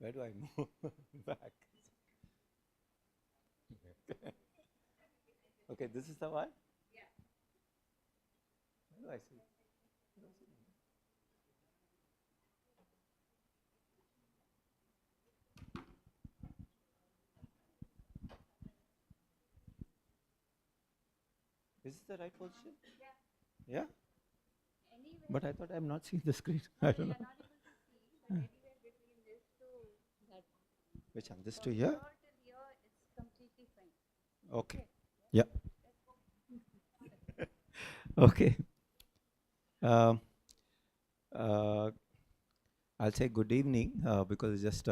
Where do I move back? Okay, this is the one? Where do I see? Is this the right position? Yeah? But I thought I'm not seeing the screen. I don't know. Which one? This to here? Okay. Yeah. Okay. Um, uh, I'll say good evening because it's just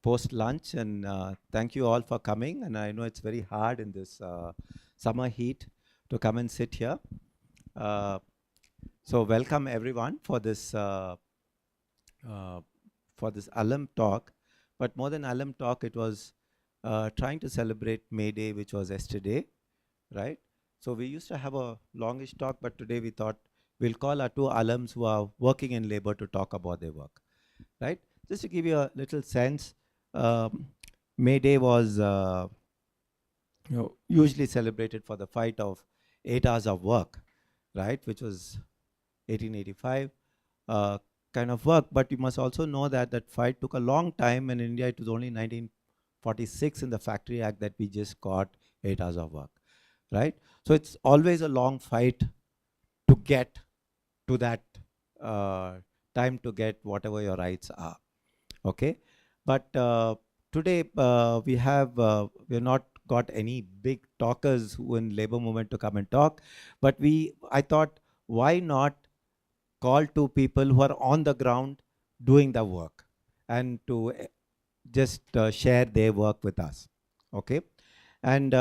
post lunch, and thank you all for coming. And I know it's very hard in this summer heat to come and sit here. So welcome everyone for this alum talk. But more than alum talk, it was trying to celebrate May Day, which was yesterday, right? So we used to have a longish talk, but today we thought we'll call our two alums who are working in labor to talk about their work, right? Just to give you a little sense, May Day was usually celebrated for the fight of 8 hours of work, right? Which was 1885 kind of work. But you must also know that that fight took a long time. In India, it was only 1946 in the Factory Act that we just got 8 hours of work, right? So it's always a long fight to get to that time to get whatever your rights are, okay? But today we have not got any big talkers who in labor movement to come and talk, but I thought, why not call to people who are on the ground doing the work and to just share their work with us, okay? And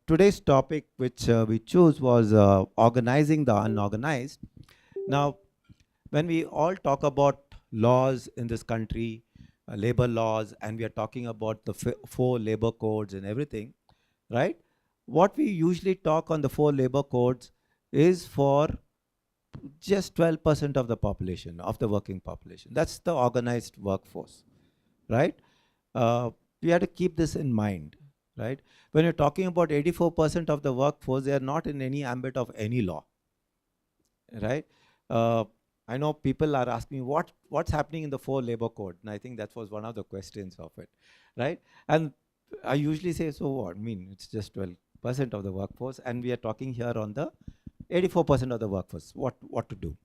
today's topic which we chose was organizing the unorganized. Now, when we all talk about laws in this country, labor laws, and we are talking about the 4 labor codes and everything, right? What we usually talk on the 4 labor codes is for just 12% of the population, of the working population. That's the organized workforce, right? We have to keep this in mind, right? When you're talking about 84% of the workforce, they are not in any ambit of any law, right? I know people are asking what's happening in the 4 labor code, and I think that was one of the questions of it, right? And I usually say, so what? I mean, it's just 12% of the workforce, and we are talking here on the 84% of the workforce, what to do,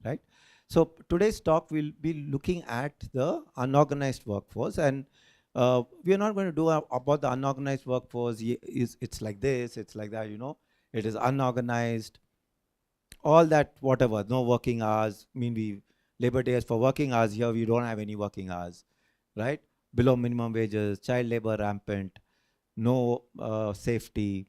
right? So today's talk will be looking at the unorganized workforce, and we are not going to do about the unorganized workforce. It's like this, it's like that, you know. It is unorganized, all that, whatever, no working hours. I mean, we Labor Day is for working hours. Here we don't have any working hours, right? Below minimum wages, child labor rampant, no safety,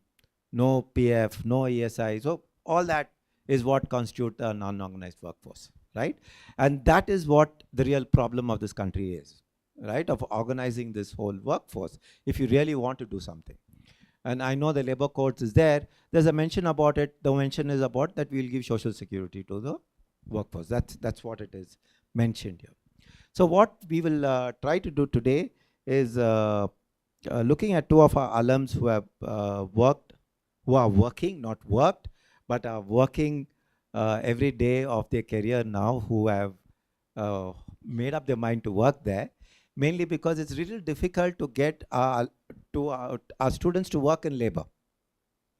no PF, no ESI. So all that is what constitutes an unorganized workforce, right? And that is what the real problem of this country is, right? Of organizing this whole workforce, if you really want to do something. And I know the labor codes is there. There's a mention about it. The mention is about that we'll give social security to the workforce. That's what it is mentioned here. So what we will try to do today is looking at 2 of our alums who have worked, who are working, not worked, but are working every day of their career now, who have made up their mind to work there, mainly because it's really difficult to get our students to work in labor,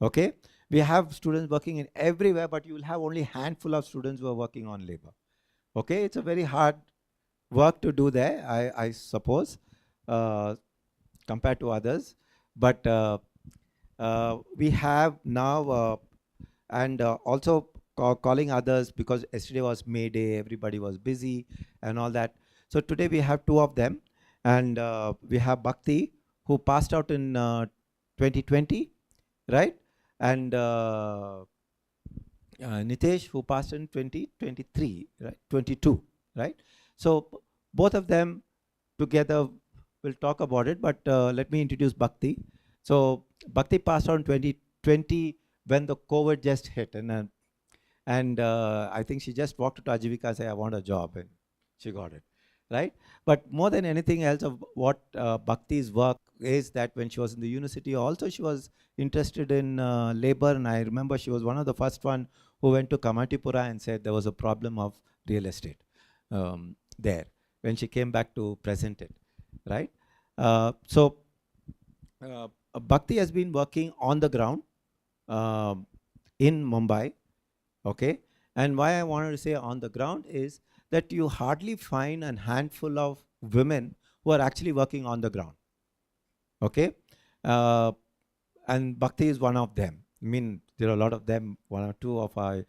okay? We have students working in everywhere, but you will have only a handful of students who are working on labor, okay? It's a very hard work to do there, I suppose, compared to others. But we have now, and also calling others, because yesterday was May Day, everybody was busy and all that. So today we have 2 of them, and we have Bhakti, who passed out in 2020, right? And Nitesh, who passed in 2023, right? 22, right? So both of them together will talk about it, but let me introduce Bhakti. So Bhakti passed out in 2020 when the COVID just hit, and I think she just walked to Aajeevika and said, I want a job, and she got it, right? But more than anything else, of what Bhakti's work is that when she was in the university, also she was interested in labor, and I remember she was one of the first one who went to Kamatipura and said there was a problem of real estate there when she came back to present it, right? So Bhakti has been working on the ground in Mumbai, okay? And why I wanted to say on the ground is that you hardly find a handful of women who are actually working on the ground, okay? And Bhakti is one of them. I mean, there are a lot of them, one or two of our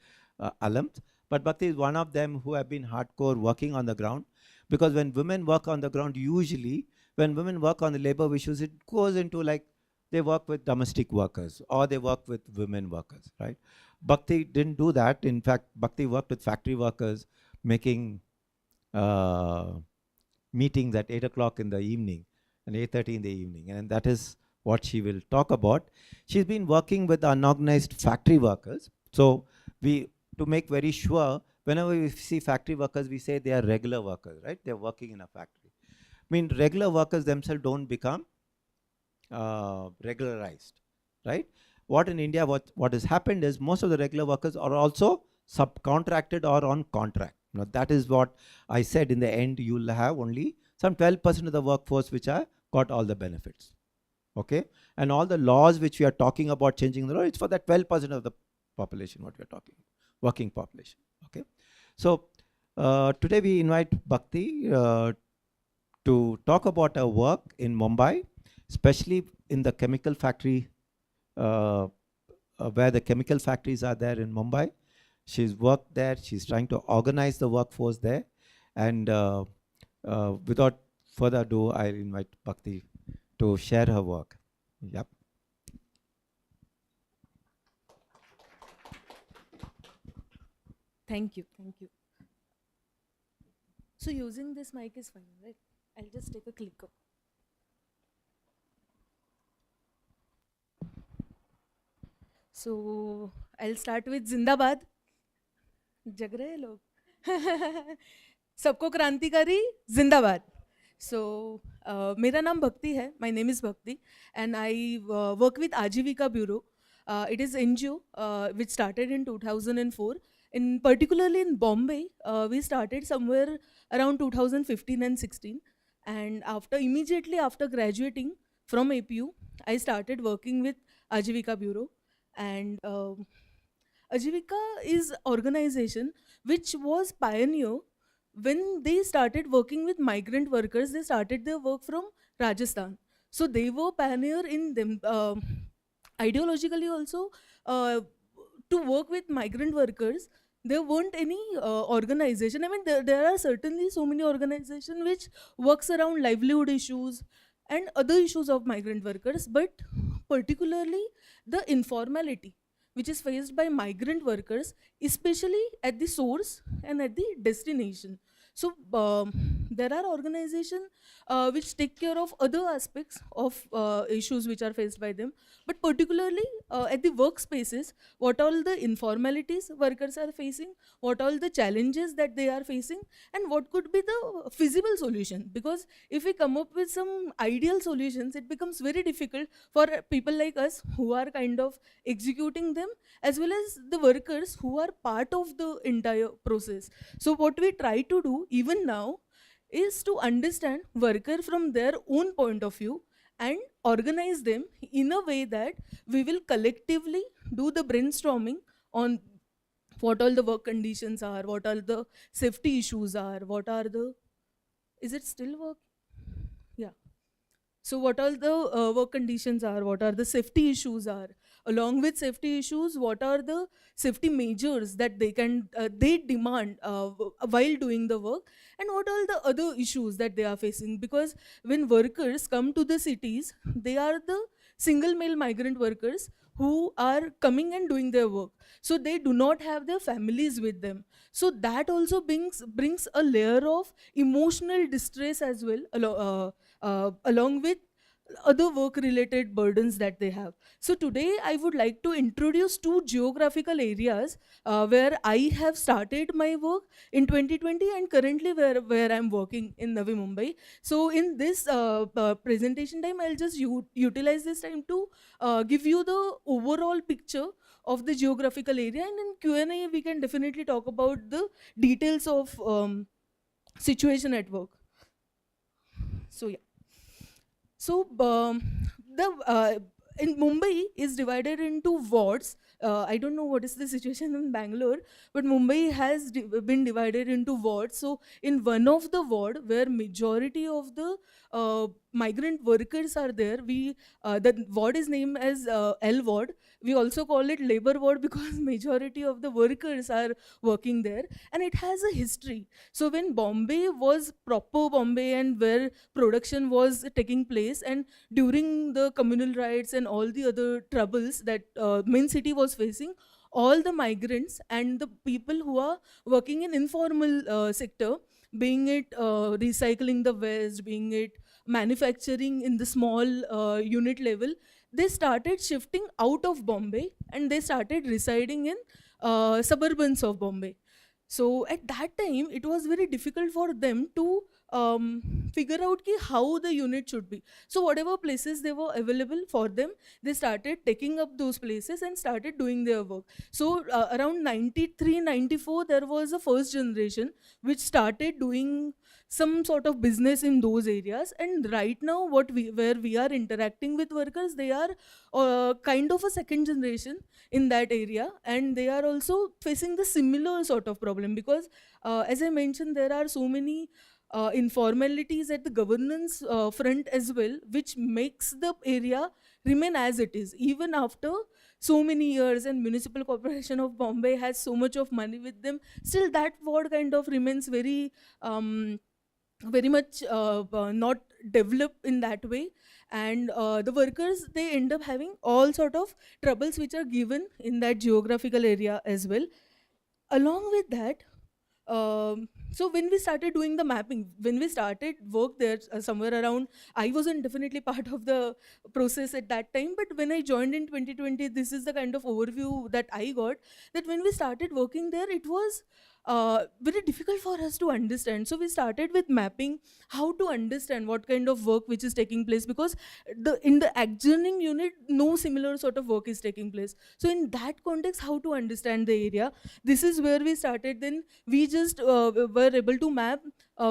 alums, but Bhakti is one of them who have been hardcore working on the ground, because when women work on the ground, usually when women work on the labor issues, it goes into like they work with domestic workers or they work with women workers, right? Bhakti didn't do that. In fact, Bhakti worked with factory workers, making meetings at 8 o'clock in the evening and 8:30 in the evening, and that is what she will talk about. She's been working with unorganized factory workers. So we, to make very sure, whenever we see factory workers, we say they are regular workers, right? They're working in a factory. I mean, regular workers themselves don't become regularized, right? What in India, what has happened is most of the regular workers are also subcontracted or on contract. Now that is what I said. In the end, you'll have only some 12% of the workforce which are got all the benefits, okay? And all the laws which we are talking about changing the law, it's for that 12% of the population what we are talking, working population, okay? So today we invite Bhakti to talk about her work in Mumbai, especially in the chemical factory, where the chemical factories are there in Mumbai. She's worked there. She's trying to organize the workforce there. And without further ado, I'll invite Bhakti to share her work. Yep. Thank you. Thank you. So using this mic is fine, right? I'll just take a clicker. So I'll start with Zindabad. जग रहे हैं लोग सबको क्रांतिकारी जिंदाबाद. So मेरा नाम भक्ति है. My name is Bhakti and I work with Aajeevika Bureau. It is NGO which started in 2004. In particularly in Bombay, we started somewhere around 2015 and 16. And immediately after graduating from APU, I started working with Aajeevika Bureau. And Aajeevika is organization which was pioneer when they started working with migrant workers. They started their work from Rajasthan. So they were pioneer in them ideologically also to work with migrant workers. There weren't any organization. I mean, there are certainly so many organizations which works around livelihood issues and other issues of migrant workers, but particularly the informality which is faced by migrant workers, especially at the source and at the destination. So there are organizations which take care of other aspects of issues which are faced by them, but particularly at the workspaces, what all the informalities workers are facing, what all the challenges that they are facing, and what could be the feasible solution. Because if we come up with some ideal solutions, it becomes very difficult for people like us who are kind of executing them, as well as the workers who are part of the entire process. So what we try to do even now is to understand worker from their own point of view and organize them in a way that we will collectively do the brainstorming on what all the work conditions are, what all the safety issues are, what are the, is it still work? Yeah. So what all the work conditions are, what are the safety issues are, along with safety issues, what are the safety measures that they can they demand while doing the work, and what are the other issues that they are facing. Because when workers come to the cities, they are the single male migrant workers who are coming and doing their work, so they do not have their families with them. So that also brings a layer of emotional distress as well, along with other work related burdens that they have. So today I would like to introduce two geographical areas where I have started my work in 2020 and currently where I'm working in Navi Mumbai. So in this presentation time, I'll just utilize this time to give you the overall picture of the geographical area, and in Q&A we can definitely talk about the details of situation at work. So yeah. So the in Mumbai is divided into wards. I don't know what is the situation in Bangalore, but Mumbai has been divided into wards. So in one of the ward where majority of the migrant workers are there, we the ward is named as L ward. We also call it labor ward because majority of the workers are working there, and it has a history. So when Bombay was proper Bombay and where production was taking place, and during the communal riots and all the other troubles that main city was facing, all the migrants and the people who are working in informal sector, being it recycling the waste, being it manufacturing in the small unit level, they started shifting out of Bombay and they started residing in suburbans of Bombay. So at that time, it was very difficult for them to figure out ki how the unit should be. So whatever places they were available for them, they started taking up those places and started doing their work. So around 93, 94, there was a first generation which started doing some sort of business in those areas. And right now, where we are interacting with workers, they are kind of a second generation in that area, and they are also facing the similar sort of problem because as I mentioned, there are so many informalities at the governance front as well, which makes the area remain as it is even after so many years, and municipal corporation of Bombay has so much of money with them. Still that ward kind of remains very much not developed in that way, and the workers, they end up having all sort of troubles which are given in that geographical area as well. Along with that, so when we started doing the mapping, when we started work there, somewhere around, I wasn't definitely part of the process at that time, but when I joined in 2020, this is the kind of overview that I got, that when we started working there, it was very difficult for us to understand. So we started with mapping how to understand what kind of work which is taking place, because in the adjoining unit, no similar sort of work is taking place. So in that context, how to understand the area, this is where we started. Then we just were able to map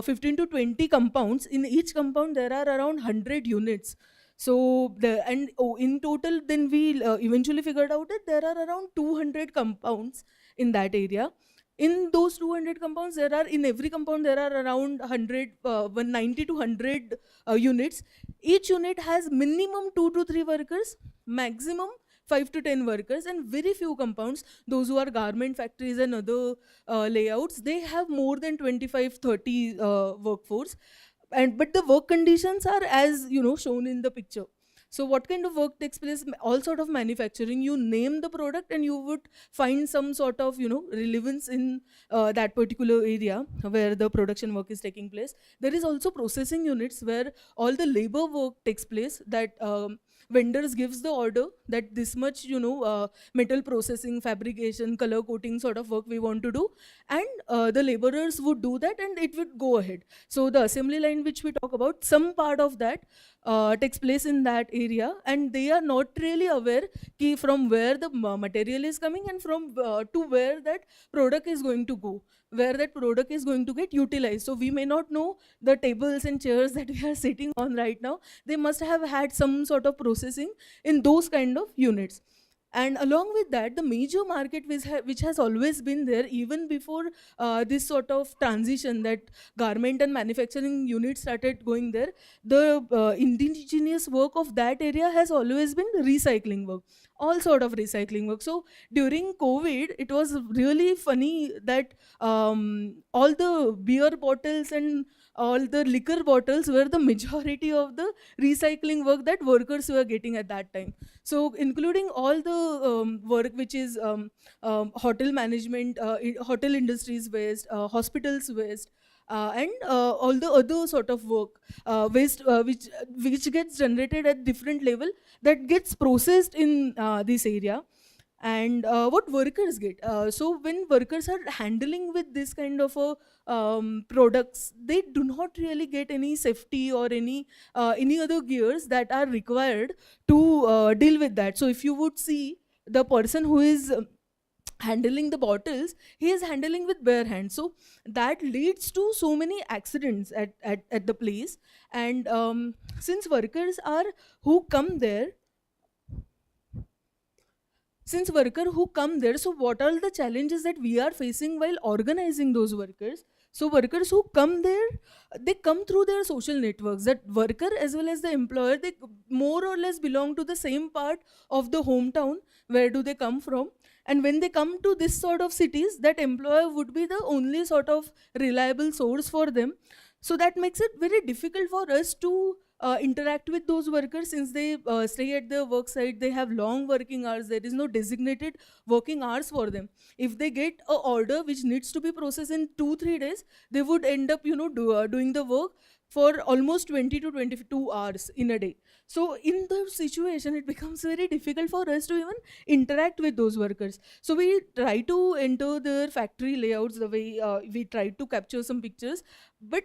15 to 20 compounds. In each compound there are around 100 units. So in total, then we eventually figured out that there are around 200 compounds in that area. In those 200 compounds, there are, in every compound there are around 190 to 100 units. Each unit has minimum 2 to 3 workers, maximum 5 to 10 workers, and very few compounds, those who are garment factories and other layouts, they have more than 25, 30 workforce. But the work conditions are as shown in the picture. So what kind of work takes place? All sort of manufacturing. You name the product and you would find some sort of relevance in that particular area where the production work is taking place. There is also processing units where all the labor work takes place, that vendors gives the order that this much metal processing, fabrication, color coating sort of work we want to do, and the laborers would do that and it would go ahead. So the assembly line which we talk about, some part of that takes place in that area, and they are not really aware ki from where the material is coming and from to where that product is going to go, where that product is going to get utilized. So we may not know the tables and chairs that we are sitting on right now. They must have had some sort of processing in those kind of units. And along with that, the major market which has always been there even before this sort of transition, that garment and manufacturing units started going there, the indigenous work of that area has always been recycling work, all sort of recycling work. So during COVID, it was really funny that all the beer bottles and all the liquor bottles were the majority of the recycling work that workers were getting at that time. So including all the work which is hotel management, hotel industries waste, hospitals waste, and all the other sort of work, waste which gets generated at different level, that gets processed in this area. And what workers get, so when workers are handling with this kind of products, they do not really get any safety or any other gears that are required to deal with that. So if you would see the person who is handling the bottles, he is handling with bare hands, so that leads to so many accidents at the place. And since workers are who come there since worker who come there, so what are the challenges that we are facing while organizing those workers? So workers who come there, they come through their social networks. That worker as well as the employer, they more or less belong to the same part of the hometown where do they come from. And when they come to this sort of cities, that employer would be the only sort of reliable source for them. So that makes it very difficult for us to interact with those workers, since they stay at the work site, they have long working hours, there is no designated working hours for them. If they get a order which needs to be processed in 2-3 days, they would end up doing the work for almost 20 to 22 hours in a day. So in the situation, it becomes very difficult for us to even interact with those workers. So we try to enter their factory layouts, the way we try to capture some pictures, but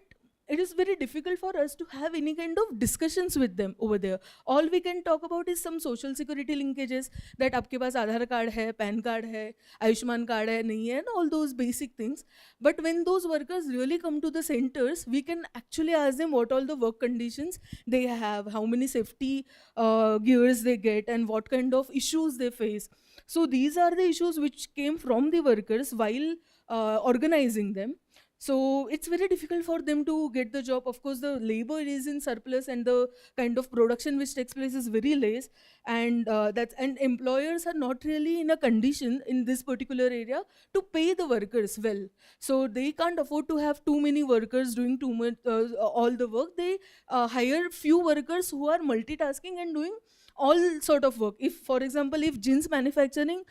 it is very difficult for us to have any kind of discussions with them over there. All we can talk about is some social security linkages, that आपके पास आधार card है, pan card है, Ayushman card है, नहीं है, and all those basic things. But when those workers really come to the centers, we can actually ask them what all the work conditions they have, how many safety gears they get, and what kind of issues they face. So these are the issues which came from the workers while organizing them. So it's very difficult for them to get the job. Of course, the labor is in surplus, and the kind of production which takes place is very less, and and employers are not really in a condition in this particular area to pay the workers well. So they can't afford to have too many workers doing too much all the work. They hire few workers who are multitasking and doing all sort of work. If, for example, if jeans manufacturing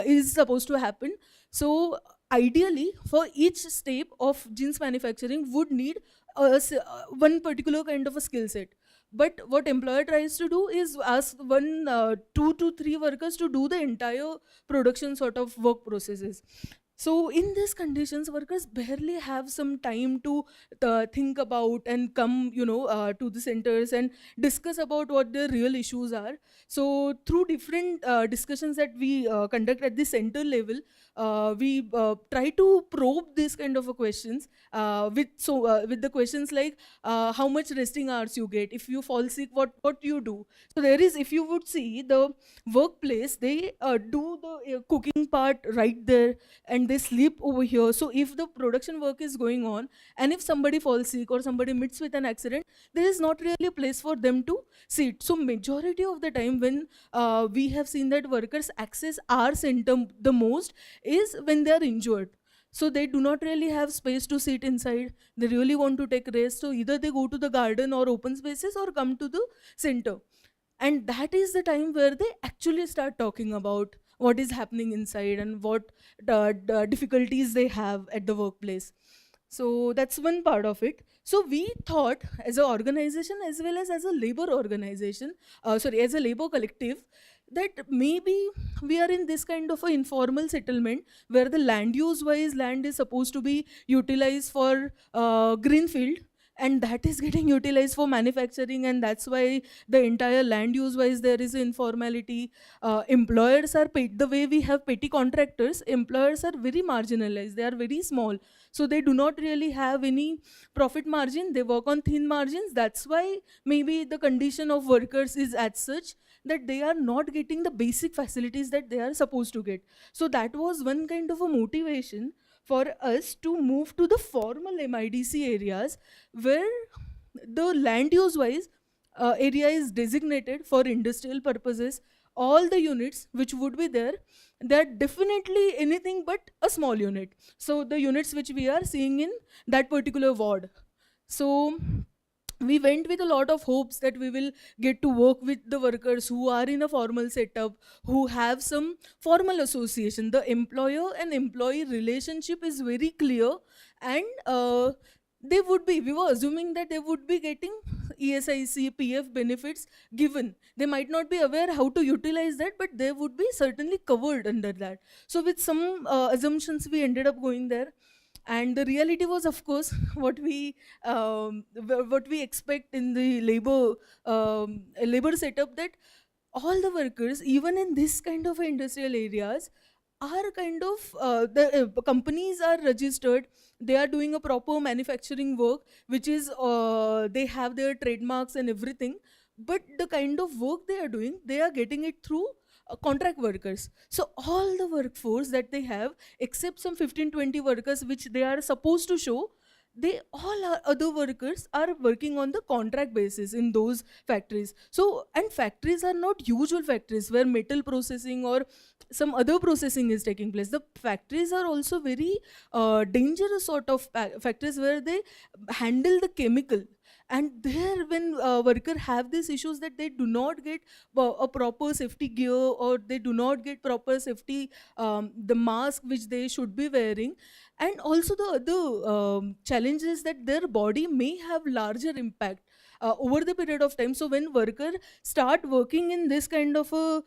is supposed to happen, so ideally for each step of jeans manufacturing would need one particular kind of a skill set. But what employer tries to do is ask 2 to 3 workers to do the entire production sort of work processes. So in these conditions, workers barely have some time to think about and come, to the centers and discuss about what their real issues are. So through different discussions that we conduct at the center level, we try to probe these kind of questions with the questions like how much resting hours you get, if you fall sick, what you do. So there is, if you would see the workplace, they do the cooking part right there, and they sleep over here. So if the production work is going on, and if somebody falls sick or somebody meets with an accident, there is not really a place for them to sit. So majority of the time when we have seen that workers access our center the most is when they are injured. So they do not really have space to sit inside. They really want to take rest. So either they go to the garden or open spaces or come to the center. And that is the time where they actually start talking about what is happening inside and what difficulties they have at the workplace. So that's one part of it. So we thought, as an organization as well as a labor organization, as a labor collective, that maybe we are in this kind of an informal settlement where the land use wise land is supposed to be utilized for greenfield, and that is getting utilized for manufacturing, and that's why the entire land use wise there is informality. Employers are paid the way we have petty contractors. Employers are very marginalized, they are very small, so they do not really have any profit margin, they work on thin margins. That's why maybe the condition of workers is as such that they are not getting the basic facilities that they are supposed to get. So that was one kind of a motivation for us to move to the formal MIDC areas, where the land use wise area is designated for industrial purposes. All the units which would be there, they are definitely anything but a small unit. So the units which we are seeing in that particular ward. So we went with a lot of hopes that we will get to work with the workers who are in a formal setup, who have some formal association. The employer and employee relationship is very clear, and they would be, we were assuming that they would be getting ESIC, PF benefits given. They might not be aware how to utilize that, but they would be certainly covered under that. So with some assumptions, we ended up going there. And the reality was, of course, what we expect in the labor setup, that all the workers, even in this kind of industrial areas, are kind of the companies are registered. They are doing a proper manufacturing work, which is they have their trademarks and everything. But the kind of work they are doing, they are getting it through contract workers. So all the workforce that they have, except some 15-20 workers which they are supposed to show, they all are other workers are working on the contract basis in those factories. So, and factories are not usual factories where metal processing or some other processing is taking place. The factories are also very dangerous sort of factories where they handle the chemical. And there, when worker have these issues that they do not get a proper safety gear, or they do not get proper safety the mask which they should be wearing, and also the other challenges that their body may have larger impact over the period of time. So when worker start working in this kind of a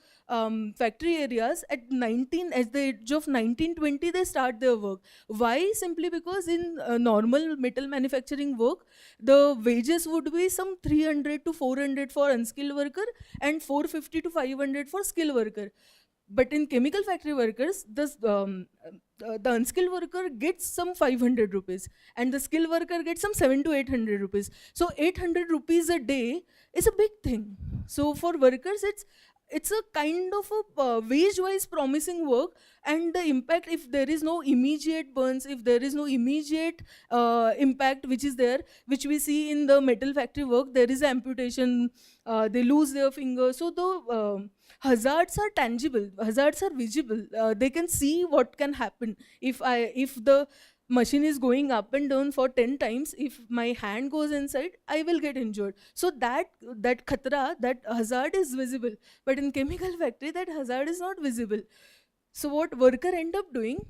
factory areas at 19, at the age of 19-20, they start their work. Why? Simply because in normal metal manufacturing work, the wages would be some 300 to 400 for unskilled worker and 450 to 500 for skilled worker. But in chemical factory workers, the unskilled worker gets some 500 rupees and the skilled worker gets some 7 to 800 rupees. So 800 rupees a day is a big thing. So for workers, it's a kind of a wage-wise promising work, and the impact, if there is no immediate burns, if there is no immediate impact which is there, which we see in the metal factory work, there is amputation, they lose their fingers. So the hazards are tangible, hazards are visible. They can see what can happen if the machine is going up and down for 10 times. If my hand goes inside, I will get injured. So that khatra, that hazard is visible. But in chemical factory, that hazard is not visible. So what worker end up doing,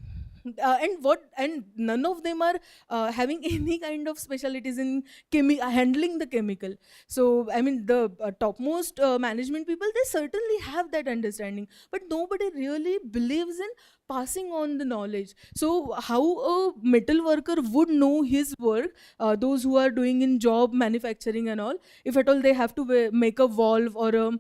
and none of them are having any kind of specialties in handling the chemical. So I mean, the topmost management people, they certainly have that understanding, but nobody really believes in passing on the knowledge. So how a metal worker would know his work, those who are doing in job manufacturing and all, if at all they have to make a valve or a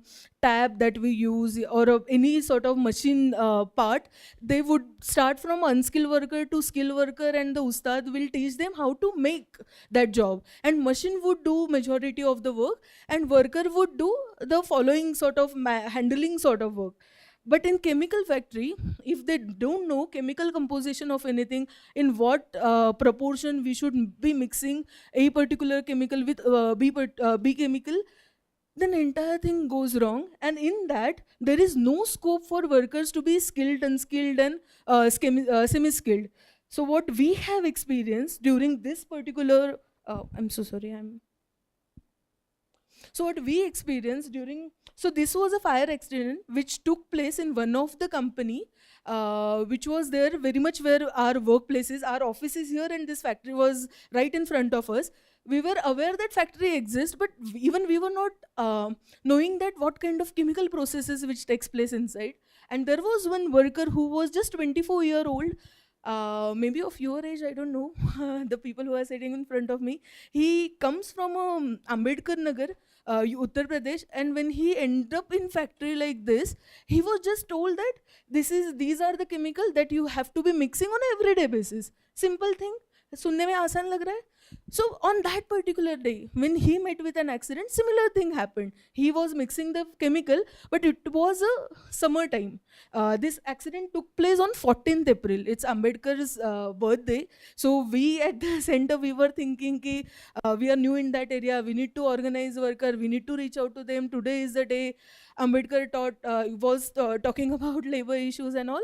tab that we use, or any sort of machine part, they would start from unskilled worker to skilled worker, and the ustad will teach them how to make that job, and machine would do majority of the work, and worker would do the following sort of handling sort of work. But in chemical factory, if they don't know chemical composition of anything, in what proportion we should be mixing a particular chemical with B chemical, then entire thing goes wrong. And in that, there is no scope for workers to be skilled, unskilled, and semi-skilled. So what we have experienced during this particular, I'm so sorry, so what we experienced during, so this was a fire accident which took place in one of the company, which was there very much where our workplaces, our offices here, and this factory was right in front of us. We were aware that factory exists, but even we were not knowing that what kind of chemical processes which takes place inside. And there was one worker who was just 24-year-old, maybe of your age, I don't know, the people who are sitting in front of me. He comes from Ambedkar Nagar, Uttar Pradesh, and when he ended up in factory like this, he was just told that these are the chemical that you have to be mixing on an everyday basis. Simple thing, सुनने में आसान लग रहा है. So on that particular day, when he met with an accident, similar thing happened. He was mixing the chemical, but it was a summer time. This accident took place on 14th April. It's Ambedkar's birthday. So we at the center, we were thinking ki, we are new in that area. We need to organize worker. We need to reach out to them. Today is the day. Ambedkar was talking about labor issues and all.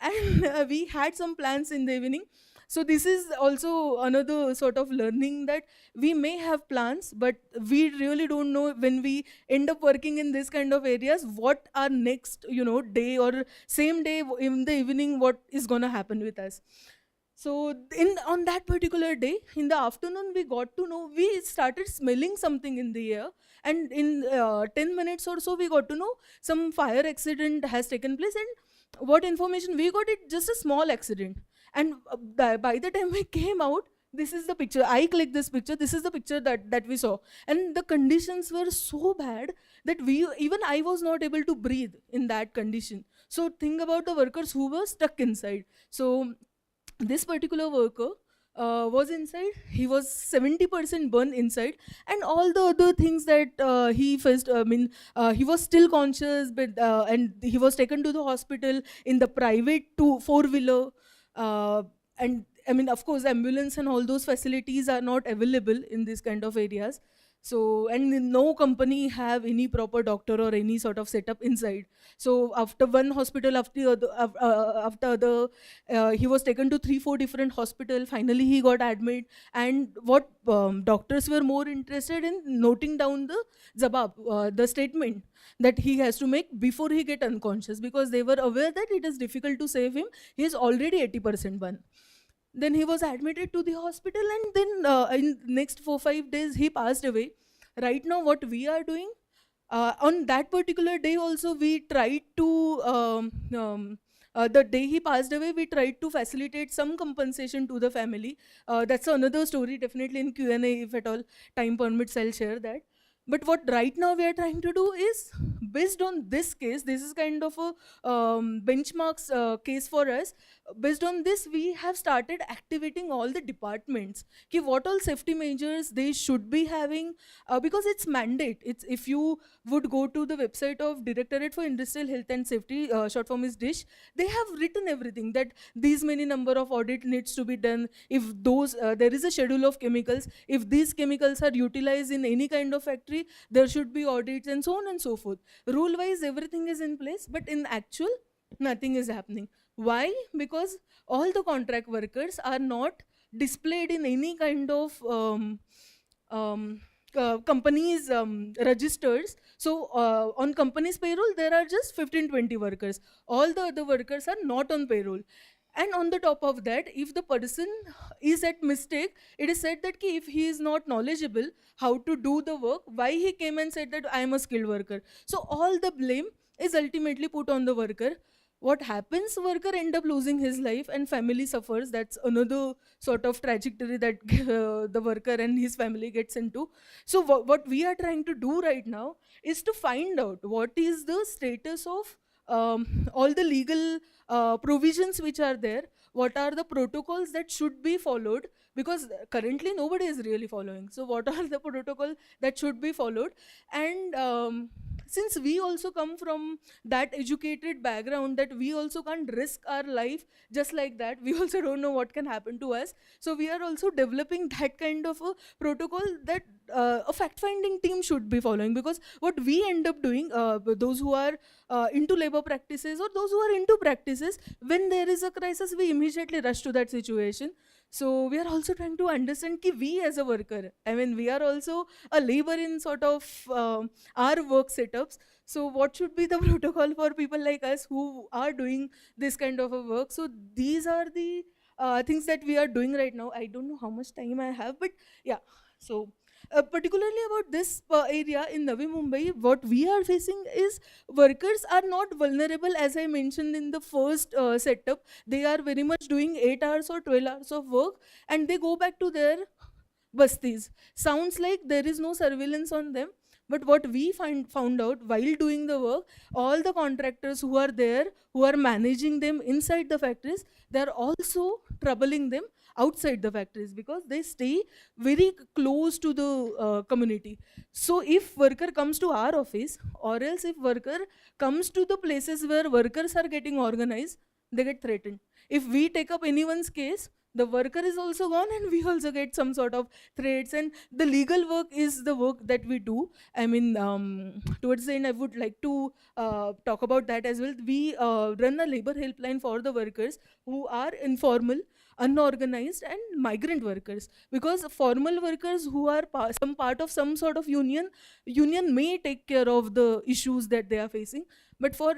And we had some plans in the evening. So this is also another sort of learning, that we may have plans, but we really don't know when we end up working in this kind of areas, what our next, day or same day in the evening, what is going to happen with us. So on that particular day in the afternoon, we got to know, we started smelling something in the air, and in 10 minutes or so we got to know some fire accident has taken place. And what information we got, it just a small accident. And by the time we came out, this is the picture, I clicked this picture, this is the picture that we saw. And the conditions were so bad that we, even I was not able to breathe in that condition. So think about the workers who were stuck inside. So this particular worker was inside, he was 70% burned inside, and all the other things that he faced, I mean, he was still conscious, but and he was taken to the hospital in the private four-wheeler. And I mean, of course, ambulance and all those facilities are not available in this kind of areas. So, and no company have any proper doctor or any sort of setup inside. So after one hospital, after other, he was taken to 3 4 different hospital. Finally he got admitted. And what doctors were more interested in, noting down the jabab, the statement that he has to make before he get unconscious, because they were aware that it is difficult to save him, he is already 80% burned. Then he was admitted to the hospital, and then in next 4 5 days he passed away. Right now what we are doing, on that particular day also, we tried to the day he passed away, we tried to facilitate some compensation to the family. That's another story, definitely in Q&A, if at all time permits, I'll share that. But what right now we are trying to do is, based on this case, this is kind of a benchmarks case for us. Based on this, we have started activating all the departments. Ki what all safety measures they should be having, because it's mandate. It's, if you would go to the website of Directorate for Industrial Health and Safety, short form is DISH, they have written everything, that these many number of audit needs to be done. If those, there is a schedule of chemicals, if these chemicals are utilized in any kind of factory, there should be audits, and so on and so forth. Rule wise everything is in place, but in actual nothing is happening. Why? Because all the contract workers are not displayed in any kind of companies registers. So on company's payroll there are just 15 20 workers, all the other workers are not on payroll. And on the top of that, if the person is at mistake, it is said that ki if he is not knowledgeable how to do the work, why he came and said that I am a skilled worker. So all the blame is ultimately put on the worker. What happens, worker end up losing his life and family suffers. That's another sort of trajectory that the worker and his family gets into. So what we are trying to do right now is to find out what is the status of all the legal provisions which are there, what are the protocols that should be followed, because currently nobody is really following. So what are the protocols that should be followed? And since we also come from that educated background, that we also can't risk our life just like that, we also don't know what can happen to us. So we are also developing that kind of a protocol that a fact-finding team should be following. Because what we end up doing, those who are into labor practices or those who are into practices, when there is a crisis, we immediately rush to that situation. So we are also trying to understand ki we as a worker, I mean, we are also a labor in sort of our work setups. So what should be the protocol for people like us who are doing this kind of a work? So these are the things that we are doing right now. I don't know how much time I have, but yeah. So particularly about this area in Navi Mumbai, what we are facing is workers are not vulnerable, as I mentioned in the first setup. They are very much doing 8 hours or 12 hours of work, and they go back to their bastis. Sounds like there is no surveillance on them. But what we found out while doing the work, all the contractors who are there, who are managing them inside the factories, they are also troubling them outside the factories, because they stay very close to the community. So if worker comes to our office, or else if worker comes to the places where workers are getting organized, they get threatened. If we take up anyone's case, the worker is also gone, and we also get some sort of threats. And the legal work is the work that we do. I mean, towards the end, I would like to talk about that as well. We run a labor helpline for the workers who are informal, unorganized, and migrant workers. Because formal workers who are some part of some sort of union may take care of the issues that they are facing. But for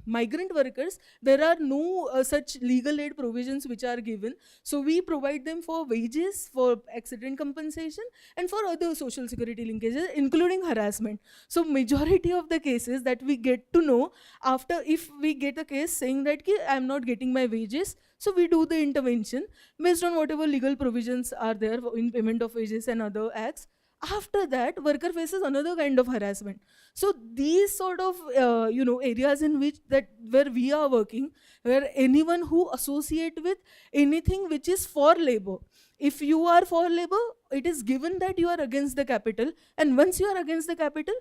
migrant workers, there are no such legal aid provisions which are given. So we provide them for wages, for accident compensation, and for other social security linkages, including harassment. So majority of the cases that we get to know after, if we get a case saying that ki, I'm not getting my wages, so we do the intervention based on whatever legal provisions are there in payment of wages and other acts. After that, worker faces another kind of harassment. So these sort of areas in which that where we are working, where anyone who associate with anything which is for labor, if you are for labor, it is given that you are against the capital, and once you are against the capital,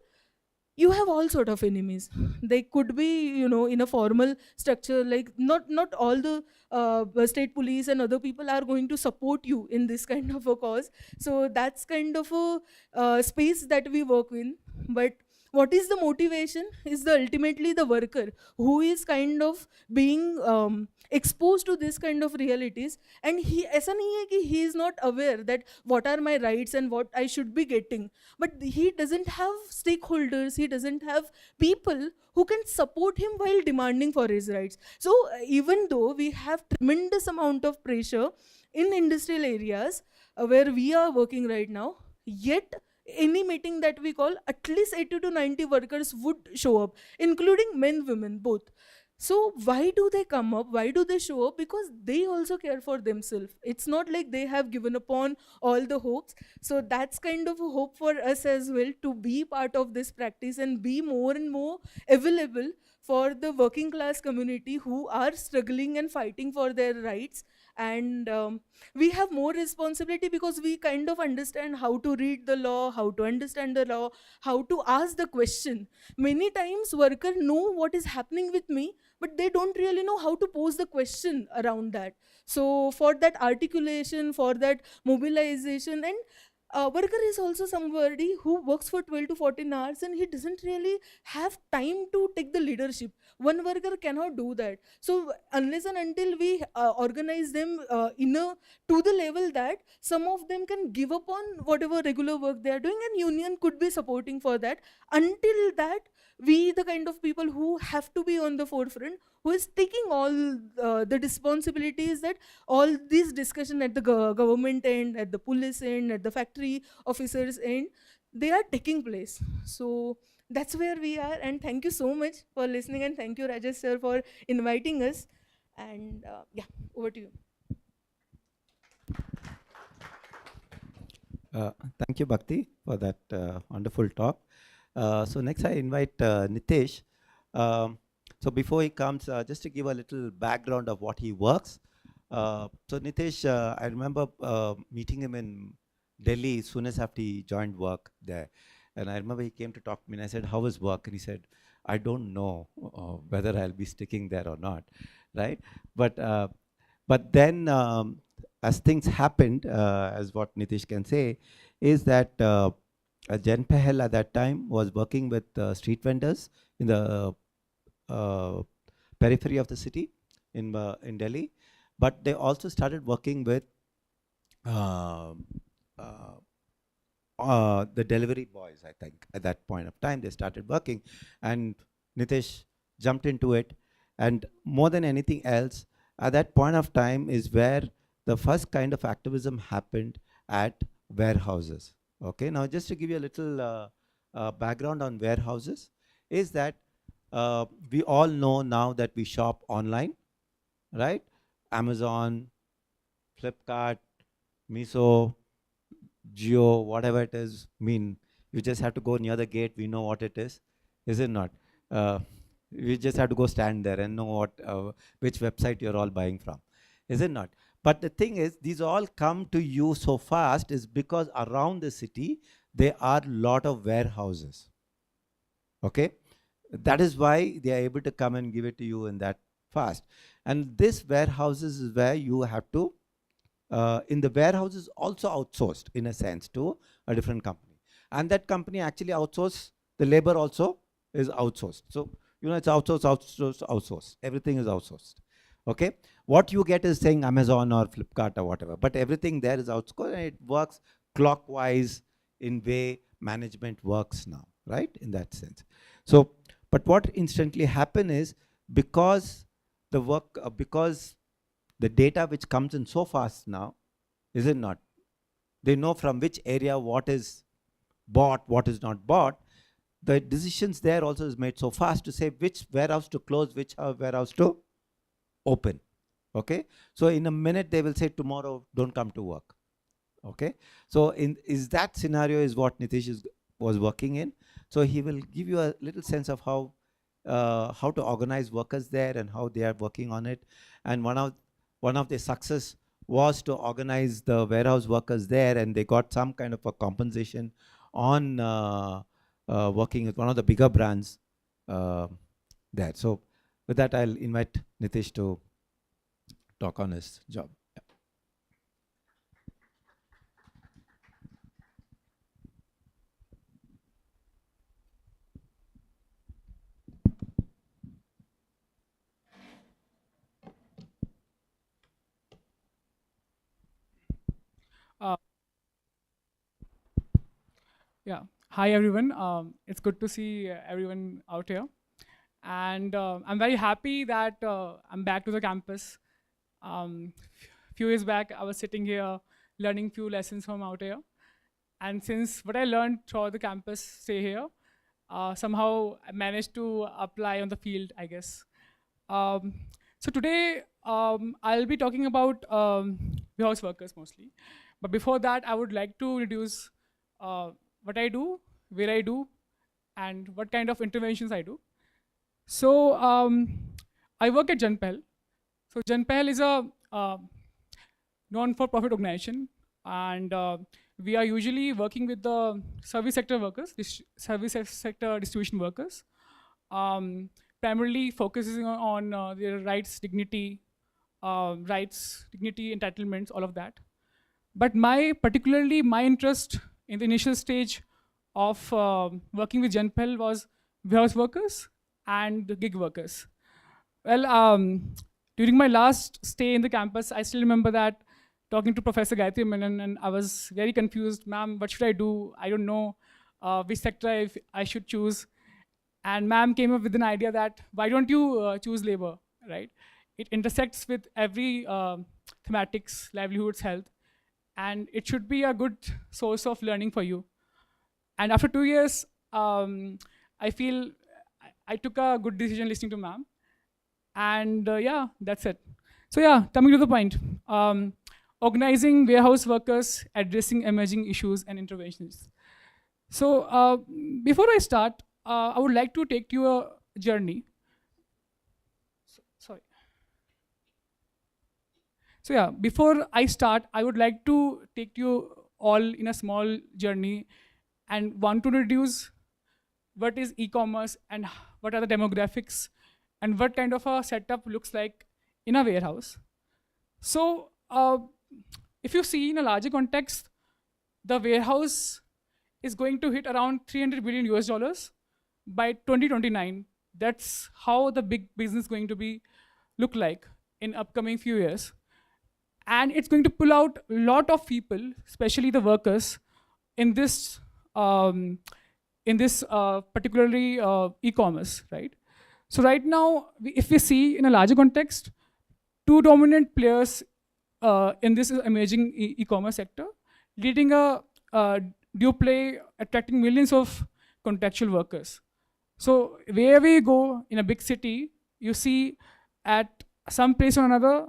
you have all sort of enemies. They could be, in a formal structure, like not all the state police and other people are going to support you in this kind of a cause. So that's kind of a space that we work in. But what is the motivation is the ultimately the worker who is kind of being exposed to this kind of realities, and he ऐसा नहीं है कि he is not aware that what are my rights and what I should be getting, but he doesn't have stakeholders, he doesn't have people who can support him while demanding for his rights. So even though we have tremendous amount of pressure in industrial areas where we are working right now, yet any meeting that we call, at least 80 to 90 workers would show up, including men, women, both. So why do they come up? Why do they show up? Because they also care for themselves. It's not like they have given upon all the hopes. So that's kind of a hope for us as well, to be part of this practice and be more and more available for the working class community who are struggling and fighting for their rights. And we have more responsibility because we kind of understand how to read the law, how to understand the law, how to ask the question. Many times workers know what is happening with me, but they don't really know how to pose the question around that. So for that articulation, for that mobilization, and worker is also somebody who works for 12 to 14 hours and he doesn't really have time to take the leadership. One worker cannot do that. So unless and until we organize them to the level that some of them can give up on whatever regular work they are doing, and union could be supporting for that. Until that, we the kind of people who have to be on the forefront, who is taking all the responsibilities that all these discussion at the government end, at the police end, at the factory officers end, they are taking place. So that's where we are, and thank you so much for listening, and thank you Rajesh sir for inviting us. And yeah, over to you. Thank you, Bhakti, for that wonderful talk. So next I invite Nitish. So before he comes, just to give a little background of what he works. So Nitish, I remember meeting him in Delhi soon as after he joined work there. And I remember he came to talk to me and I said, how is work? And he said, I don't know whether I'll be sticking there or not, right? But then as things happened, as what Nitish can say, is that Jen Pahel at that time was working with street vendors in the periphery of the city in Delhi, but they also started working with the delivery boys. I think at that point of time they started working, and Nitish jumped into it. And more than anything else, at that point of time is where the first kind of activism happened at warehouses. Okay, now just to give you a little background on warehouses, is that we all know now that we shop online, right? Amazon, Flipkart, Miso, Geo, whatever it is. I mean, you just have to go near the gate, we know what it is it not? You just have to go stand there and know what which website you're all buying from, is it not? But the thing is, these all come to you so fast is because around the city, there are a lot of warehouses. Okay? That is why they are able to come and give it to you in that fast. And this warehouses is where you have to, in the warehouses also outsourced in a sense to a different company. And that company actually outsourced, the labor also is outsourced. So, you know, it's outsourced. Everything is outsourced. Okay, what you get is saying Amazon or Flipkart or whatever, but everything there is outsourced, and it works clockwise in way management works now, right? In that sense. So, but what instantly happen is because because the data which comes in so fast now, is it not? They know from which area what is bought, what is not bought. The decisions there also is made so fast to say which warehouse to close, which warehouse to open. Okay, so in a minute they will say tomorrow don't come to work. Okay, so is that scenario is what Nitish was working in. So he will give you a little sense of how to organize workers there and how they are working on it. And one of the success was to organize the warehouse workers there, and they got some kind of a compensation on working with one of the bigger brands there. So with that, I'll invite Nitish to talk on his job. Uh, yeah. Hi, everyone. It's good to see everyone out here. And I'm very happy that I'm back to the campus. Few years back, I was sitting here learning few lessons from out here. And since what I learned throughout the campus, stay here, somehow I managed to apply on the field, I guess. So today, I'll be talking about warehouse workers mostly. But before that, I would like to introduce what I do, where I do, and what kind of interventions I do. So I work at Janpel. So Janpel is a non-for-profit organization, and we are usually working with the service sector workers, service sector distribution workers, primarily focusing on their rights, dignity, entitlements, all of that. But particularly my interest in the initial stage of working with Janpel was warehouse workers and gig workers. Well, during my last stay in the campus, I still remember that talking to Professor Gayatri Menon, and I was very confused. Ma'am, what should I do? I don't know which sector I should choose. And ma'am came up with an idea that why don't you choose labor, right? It intersects with every thematics, livelihoods, health, and it should be a good source of learning for you. And after 2 years, I feel I took a good decision listening to ma'am. And yeah, that's it. So yeah, coming to the point. Organizing warehouse workers, addressing emerging issues and interventions. So before I start, I would like to take you a journey. Sorry. So yeah, before I start, I would like to take you all in a small journey and want to introduce what is e-commerce and what are the demographics and what kind of a setup looks like in a warehouse. So if you see in a larger context, the warehouse is going to hit around 300 billion US dollars by 2029. That's how the big business is going to be look like in upcoming few years. And it's going to pull out a lot of people, especially the workers, in this particularly e-commerce, right? So right now, if we see in a larger context, two dominant players in this emerging e-commerce sector, leading a dual play, attracting millions of contractual workers. So wherever you go in a big city, you see at some place or another,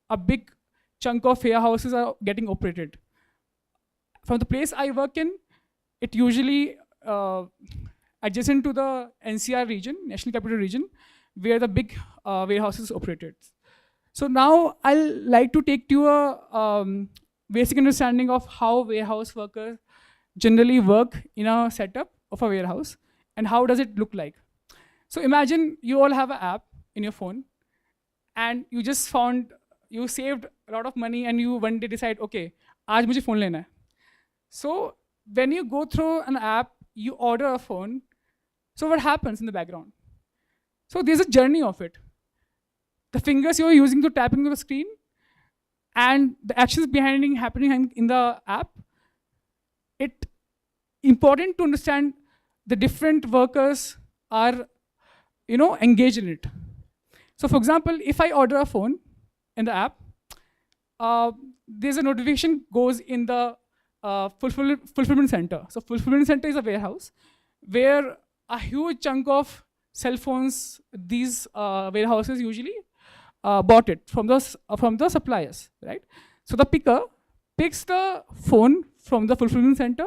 a big chunk of warehouses are getting operated. From the place I work in, it usually adjacent to the NCR region, National Capital Region, where the big warehouses operated. So now I'll like to take to a basic understanding of how warehouse workers generally work in a setup of a warehouse and how does it look like. So imagine you all have an app in your phone and you just found, you saved a lot of money and you one day decide, okay, aaj mujhe phone lena hai. So when you go through an app, you order a phone. So what happens in the background? So there's a journey of it. The fingers you're using to tap into the screen and the actions behind happening in the app. It's important to understand the different workers are, engaged in it. So for example, if I order a phone in the app, there's a notification goes in the fulfillment center. So fulfillment center is a warehouse where a huge chunk of cell phones, these warehouses usually bought it from the suppliers, right? So the picker picks the phone from the fulfillment center,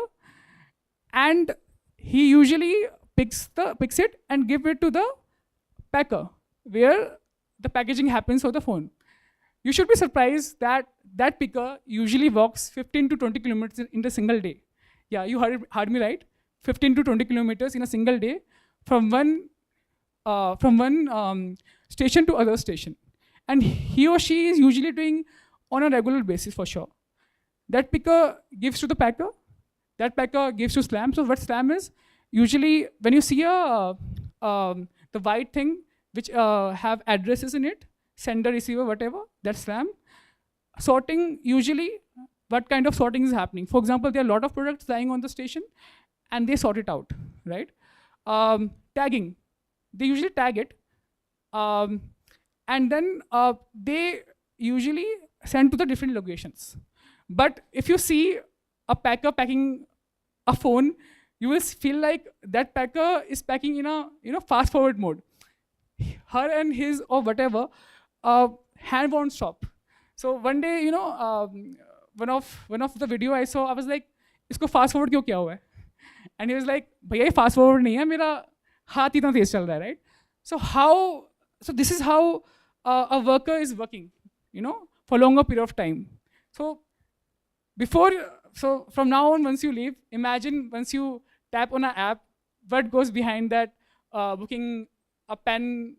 and he usually picks it and give it to the packer, where the packaging happens for the phone. You should be surprised that that picker usually walks 15 to 20 kilometers in a single day. Yeah, you heard me right. 15 to 20 kilometers in a single day from one station to other station. And he or she is usually doing on a regular basis for sure. That picker gives to the packer, that packer gives to SLAM. So what SLAM is, usually when you see the white thing which have addresses in it, sender, receiver, whatever, that's SLAM. Sorting, usually what kind of sorting is happening? For example, there are a lot of products lying on the station and they sort it out, right? Tagging, they usually tag it, and then they usually send to the different locations. But if you see a packer packing a phone, you will feel like that packer is packing in a fast forward mode. Her and his or whatever hand won't stop. So one day, one of the video I saw, I was like, "Isko fast forward क्यों किया हुआ है?" And he was like, "भैया ये fast forward नहीं है, मेरा हाथ इतना तेज चल रहा है, right?" So this is how a worker is working, for longer period of time. So from now on, once you leave, imagine once you tap on an app, what goes behind that booking a pen,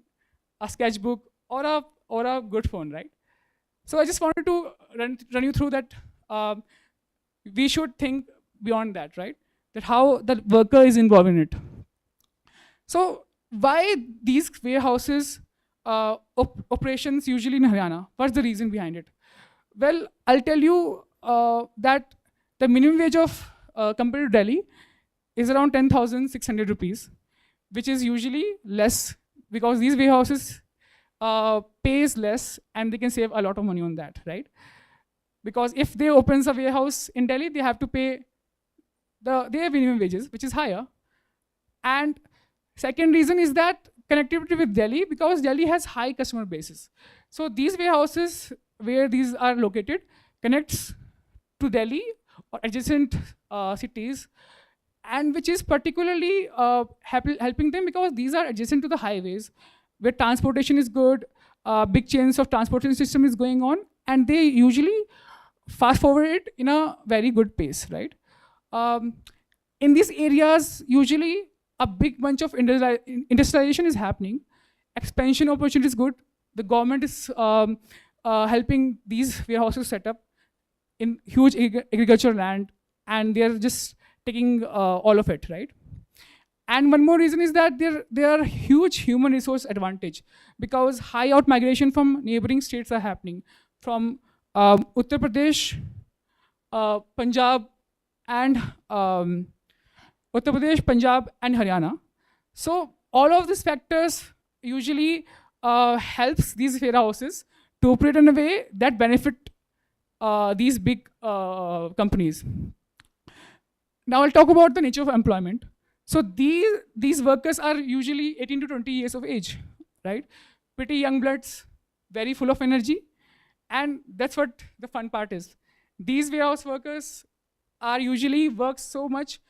a sketchbook, or a good phone, right? So I just wanted to run you through that. We should think beyond that, right? That how the worker is involved in it. So why these warehouses operations usually in Haryana? What's the reason behind it? Well, I'll tell you that the minimum wage of compared to Delhi is around 10,600 rupees, which is usually less because these warehouses pays less and they can save a lot of money on that, right? Because if they opens a warehouse in Delhi, they have to pay their minimum wages, which is higher. And second reason is that connectivity with Delhi, because Delhi has high customer bases. So these warehouses where these are located connects to Delhi or adjacent cities, and which is particularly helping them because these are adjacent to the highways where transportation is good, big chains of transportation system is going on, and they usually fast forward it in a very good pace, right? In these areas, usually a big bunch of industrialization is happening. Expansion opportunity is good. The government is helping these warehouses set up in huge agricultural land, and they're just taking all of it, right? And one more reason is that there are huge human resource advantage because high out migration from neighboring states are happening from Uttar Pradesh, Punjab, and Haryana. So all of these factors usually helps these warehouses to operate in a way that benefit these big companies. Now I'll talk about the nature of employment. So these workers are usually 18 to 20 years of age, right? Pretty young bloods, very full of energy. And that's what the fun part is. These warehouse workers are usually work so much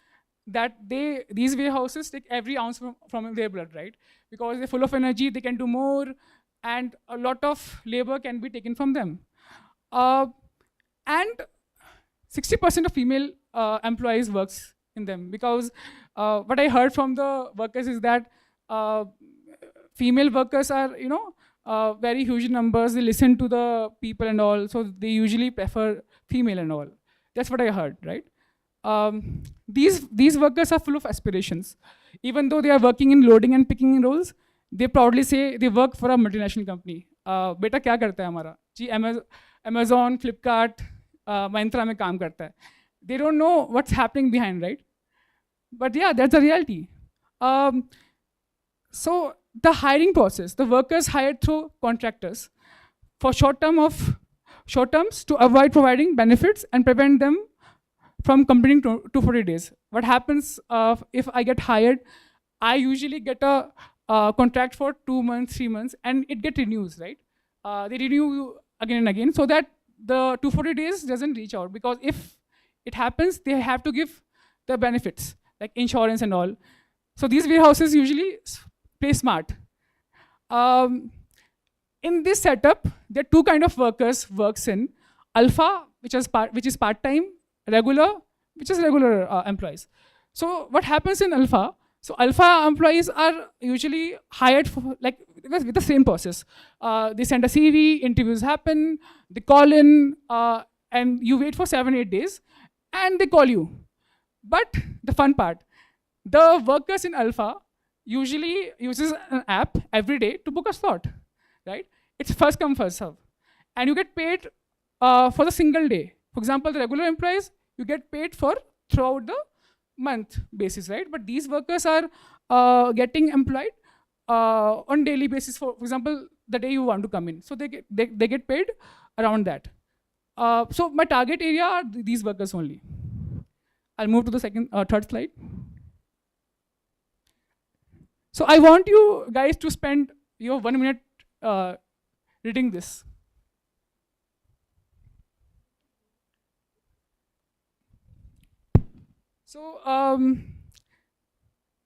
that these warehouses take every ounce from their blood, right? Because they're full of energy, they can do more, and a lot of labor can be taken from them. And 60% of female employees works in them because what I heard from the workers is that female workers are, very huge numbers. They listen to the people and all, so they usually prefer female and all. That's what I heard, right? These workers are full of aspirations. Even though they are working in loading and picking roles, they proudly say they work for a multinational company. Beta kya karta hai hamara? Ji Amazon, Flipkart, Myntra में काम करता है. They don't know what's happening behind, right? But yeah, that's the reality. So the hiring process, the workers hired through contractors for short terms to avoid providing benefits and prevent them from completing 240 days. What happens if I get hired? I usually get a contract for 2 months, 3 months, and it get renews, right? They renew again and again, so that the 240 days doesn't reach out, because if it happens, they have to give the benefits like insurance and all. So these warehouses usually play smart. In this setup, there are two kind of workers works in alpha, which is part-time, regular, which is regular employees. So what happens in alpha? So alpha employees are usually hired for like with the same process. They send a CV, interviews happen, they call in, and you wait for 7-8 days, and they call you. But the fun part, the workers in alpha usually uses an app every day to book a slot, right? It's first come, first serve. And you get paid for the single day. For example, the regular employees, you get paid for throughout the month basis, right? But these workers are getting employed on daily basis, for example, the day you want to come in. So they get paid around that. So my target area are these workers only. I'll move to the third slide. So I want you guys to spend 1 minute reading this. So,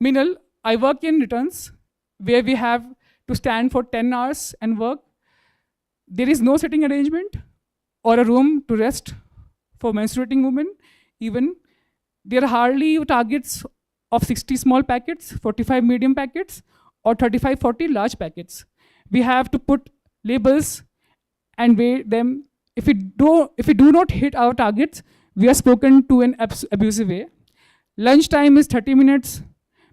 Minal, I work in returns where we have to stand for 10 hours and work. There is no sitting arrangement or a room to rest for menstruating women. Even there are hardly targets of 60 small packets, 45 medium packets, or 35-40 large packets. We have to put labels and weigh them. If we do not hit our targets, we are spoken to in abusive way. Lunch time is 30 minutes,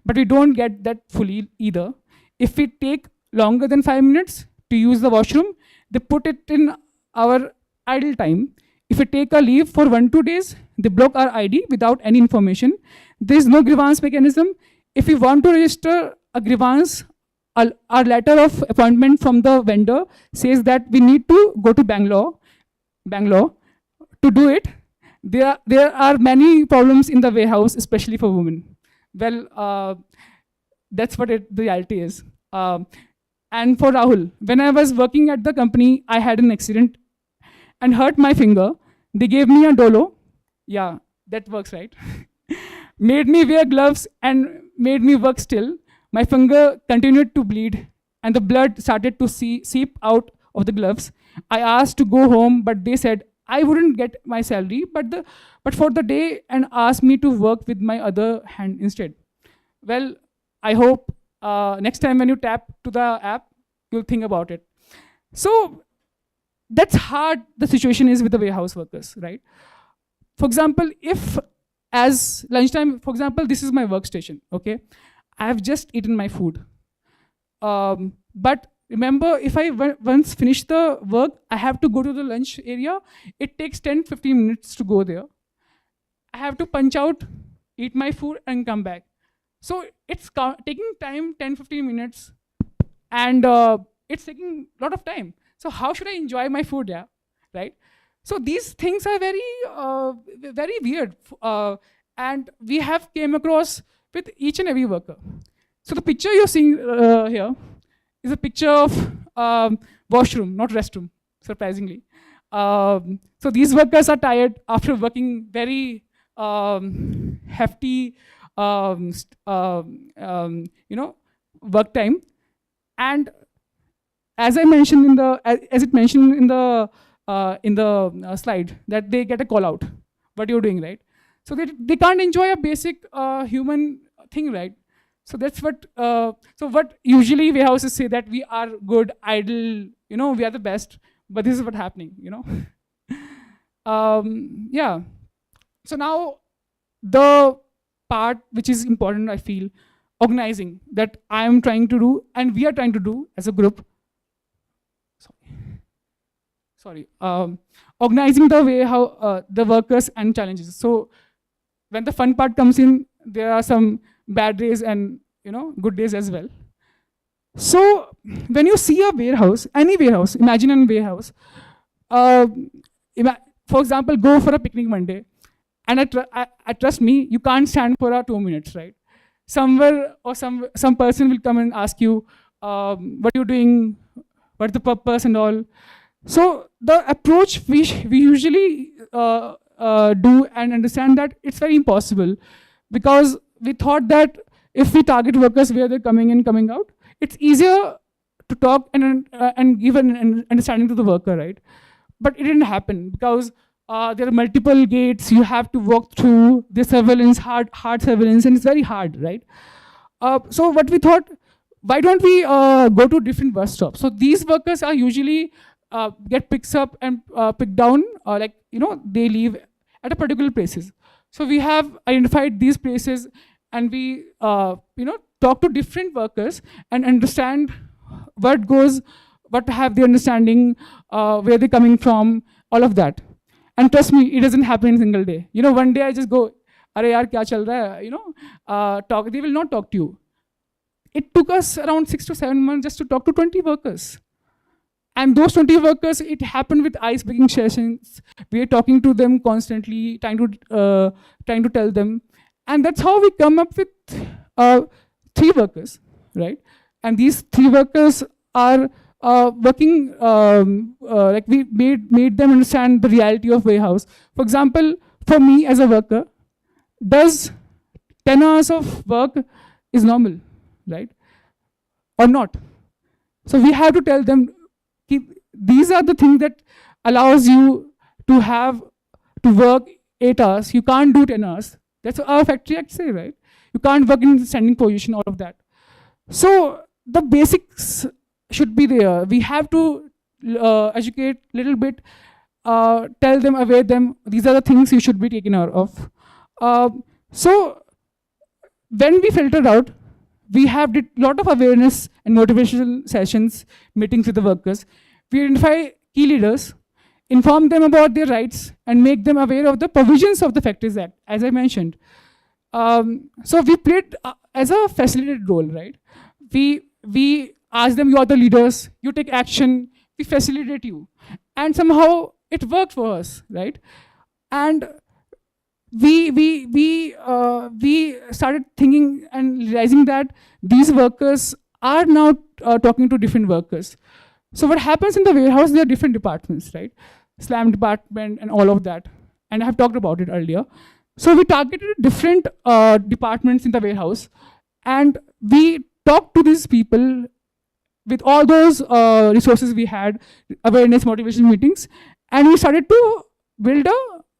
but we don't get that fully either. If we take longer than 5 minutes to use the washroom, they put it in our idle time. If we take a leave for 1-2 days, they block our ID without any information. There is no grievance mechanism. If we want to register a grievance, our letter of appointment from the vendor says that we need to go to Bangalore to do it. There are many problems in the warehouse, especially for women. Well, that's what the reality is. And for Rahul, when I was working at the company, I had an accident and hurt my finger. They gave me a dolo. Yeah, that works, right? Made me wear gloves and made me work still. My finger continued to bleed and the blood started to seep out of the gloves. I asked to go home, but they said I wouldn't get my salary, but for the day, and asked me to work with my other hand instead. Well, I hope next time when you tap to the app, you'll think about it. So that's hard the situation is with the warehouse workers, right? For example, if as lunchtime, for example, this is my workstation, okay? I have just eaten my food. But remember, if I once finish the work, I have to go to the lunch area. It takes 10-15 minutes to go there. I have to punch out, eat my food, and come back. So it's taking time, 10-15 minutes, and it's taking a lot of time. So how should I enjoy my food, yeah, right? So these things are very weird, and we have came across with each and every worker. So the picture you're seeing here is a picture of washroom, not restroom, surprisingly. So these workers are tired after working very hefty, work time, and as I mentioned as it mentioned in the slide, that they get a call out. What you're doing, right? So they can't enjoy a basic human thing, right? So that's what. So what usually warehouses say, that we are good, idle, we are the best. But this is what's happening, Yeah. So now the part which is important, I feel, organizing, that I am trying to do and we are trying to do as a group. Sorry. Organizing the way how the workers and challenges. So when the fun part comes in, there are some bad days and good days as well. So when you see a warehouse, any warehouse, imagine a warehouse, uh, for example, go for a picnic one day, and I trust me, you can't stand for 2 minutes, right? Somewhere or some person will come and ask you, what are you doing, what's the purpose and all. So the approach we usually do and understand that it's very impossible, because we thought that if we target workers where they're coming in, coming out, it's easier to talk and give an understanding to the worker, right? But it didn't happen, because there are multiple gates you have to walk through. The surveillance, hard surveillance, and it's very hard, right? So what we thought, why don't we go to different bus stops? So these workers are usually get picked up and picked down, like, they leave at a particular places. So we have identified these places, and we talk to different workers and understand what have the understanding, where they're coming from, all of that. And trust me, it doesn't happen in a single day. One day I just go, "Are yaar, kya chal raha hai?" Talk. They will not talk to you. It took us around 6 to 7 months just to talk to 20 workers. And those 20 workers, it happened with ice-breaking sessions. We are talking to them constantly, trying to tell them. And that's how we come up with 3 workers, right? And these 3 workers are working, like we made them understand the reality of warehouse. For example, for me as a worker, does 10 hours of work is normal, right? Or not? So we have to tell them, these are the things that allows you to work 8 hours. You can't do 10 hours. That's our factory act say, right? You can't work in standing position, all of that. So the basics should be there. We have to educate a little bit, tell them, aware them, these are the things you should be taken out of. So when we filtered out, we have did a lot of awareness and motivational sessions, meetings with the workers. We identify key leaders, inform them about their rights, and make them aware of the provisions of the Factories Act, as I mentioned. So we played as a facilitated role, right? We ask them, you are the leaders, you take action, we facilitate you. And somehow it worked for us, right? And we started thinking and realizing that these workers are now talking to different workers. So what happens in the warehouse, there are different departments, right? Slam department and all of that. And I have talked about it earlier. So we targeted different departments in the warehouse, and we talked to these people with all those resources we had, awareness, motivation meetings, and we started to build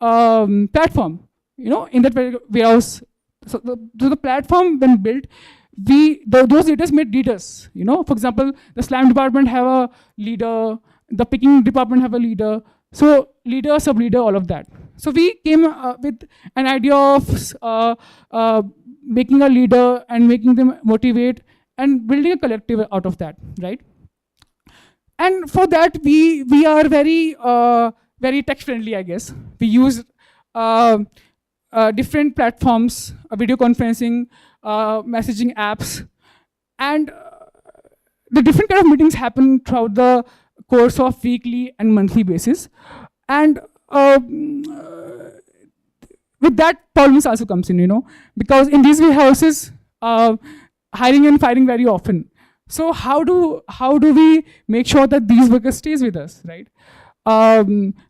a platform, in that warehouse. So the platform when built, those leaders made leaders. For example, the slam department have a leader, the picking department have a leader. So leader, sub leader, all of that. So we came with an idea of making a leader and making them motivate and building a collective out of that, right? And for that, we are very tech friendly, I guess. We use different platforms, video conferencing, messaging apps, and the different kind of meetings happen throughout the course of weekly and monthly basis. And with that, problems also comes in, because in these warehouses, hiring and firing very often. So how do we make sure that these workers stays with us, right?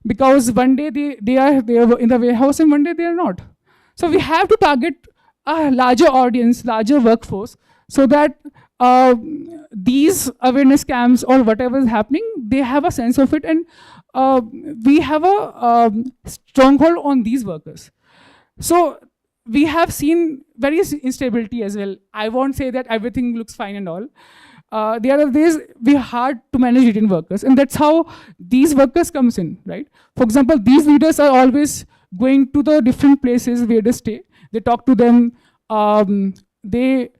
Because one day they are in the warehouse and one day they are not. So we have to target a larger audience, larger workforce, so that these awareness camps or whatever is happening, they have a sense of it, and we have a stronghold on these workers. So we have seen various instability as well. I won't say that everything looks fine and all. There are days we're hard to manage Indian workers, and that's how these workers comes in, right? For example, these leaders are always going to the different places where they stay. They talk to them, they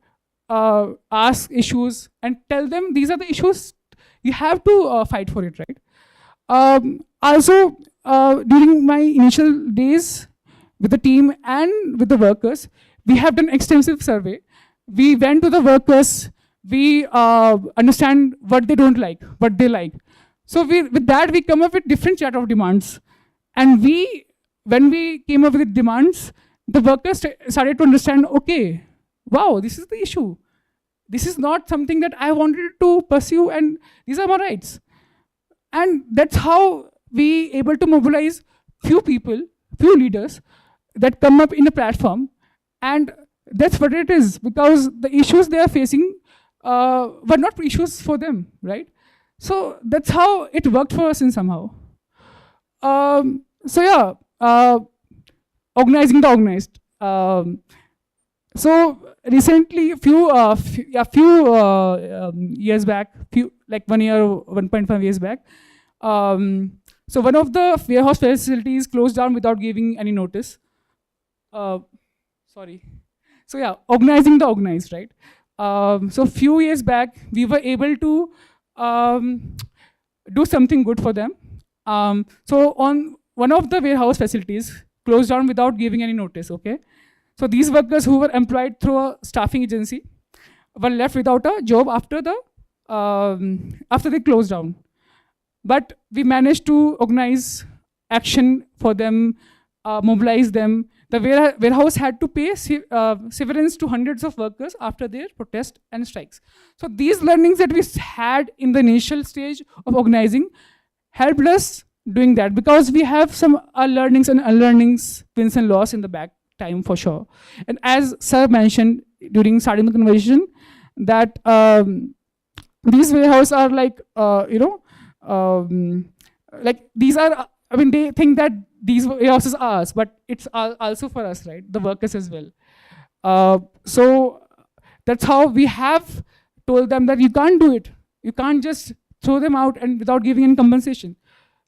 ask issues and tell them these are the issues, you have to fight for it, right? Also, during my initial days with the team and with the workers, we have done extensive survey. We went to the workers, we understand what they don't like, what they like. So with that, we come up with different set of demands. And when we came up with the demands, the workers started to understand, okay, wow, this is the issue. This is not something that I wanted to pursue, and these are my rights. And that's how we able to mobilize few people, few leaders that come up in a platform. And that's what it is, because the issues they are facing were not issues for them, right? So that's how it worked for us in somehow. So yeah, organizing the organized. So recently, a few years back, like 1 year, 1.5 years back, so one of the warehouse facilities closed down without giving any notice. Sorry. So yeah, organizing the organized, right? So few years back, we were able to do something good for them. So on one of the warehouse facilities closed down without giving any notice, okay? So these workers who were employed through a staffing agency were left without a job after they closed down. But we managed to organize action for them, mobilize them. The warehouse had to pay severance to hundreds of workers after their protest and strikes. So these learnings that we had in the initial stage of organizing helped us doing that, because we have some learnings and unlearnings, wins and loss in the back time for sure. And as sir mentioned during starting the conversation, that these warehouses are like, like these are, I mean, they think that these warehouses are ours, but it's also for us, right? The workers as well. So that's how we have told them that you can't do it. You can't just throw them out and without giving any compensation,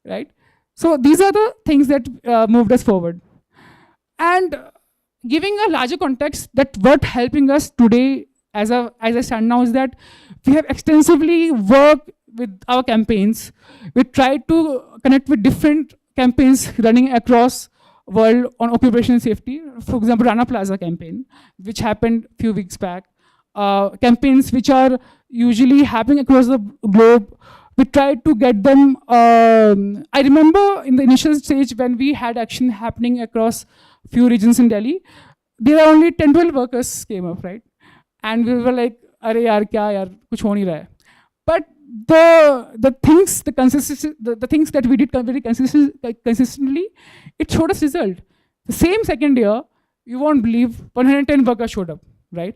right? So these are the things that moved us forward. And giving a larger context, that what helping us today as I stand now is that we have extensively worked with our campaigns. We tried to connect with different campaigns running across world on occupational safety. For example, Rana Plaza campaign, which happened a few weeks back. Campaigns which are usually happening across the globe. We tried to get them. I remember in the initial stage when we had action happening across few regions in Delhi, there are only 10-12 workers came up, right? And we were like, "Arey yaar, kya yaar, kuch ho nahi raha hai." But the things that we did very consistently, it showed us result. The same second year, you won't believe 110 workers showed up, right?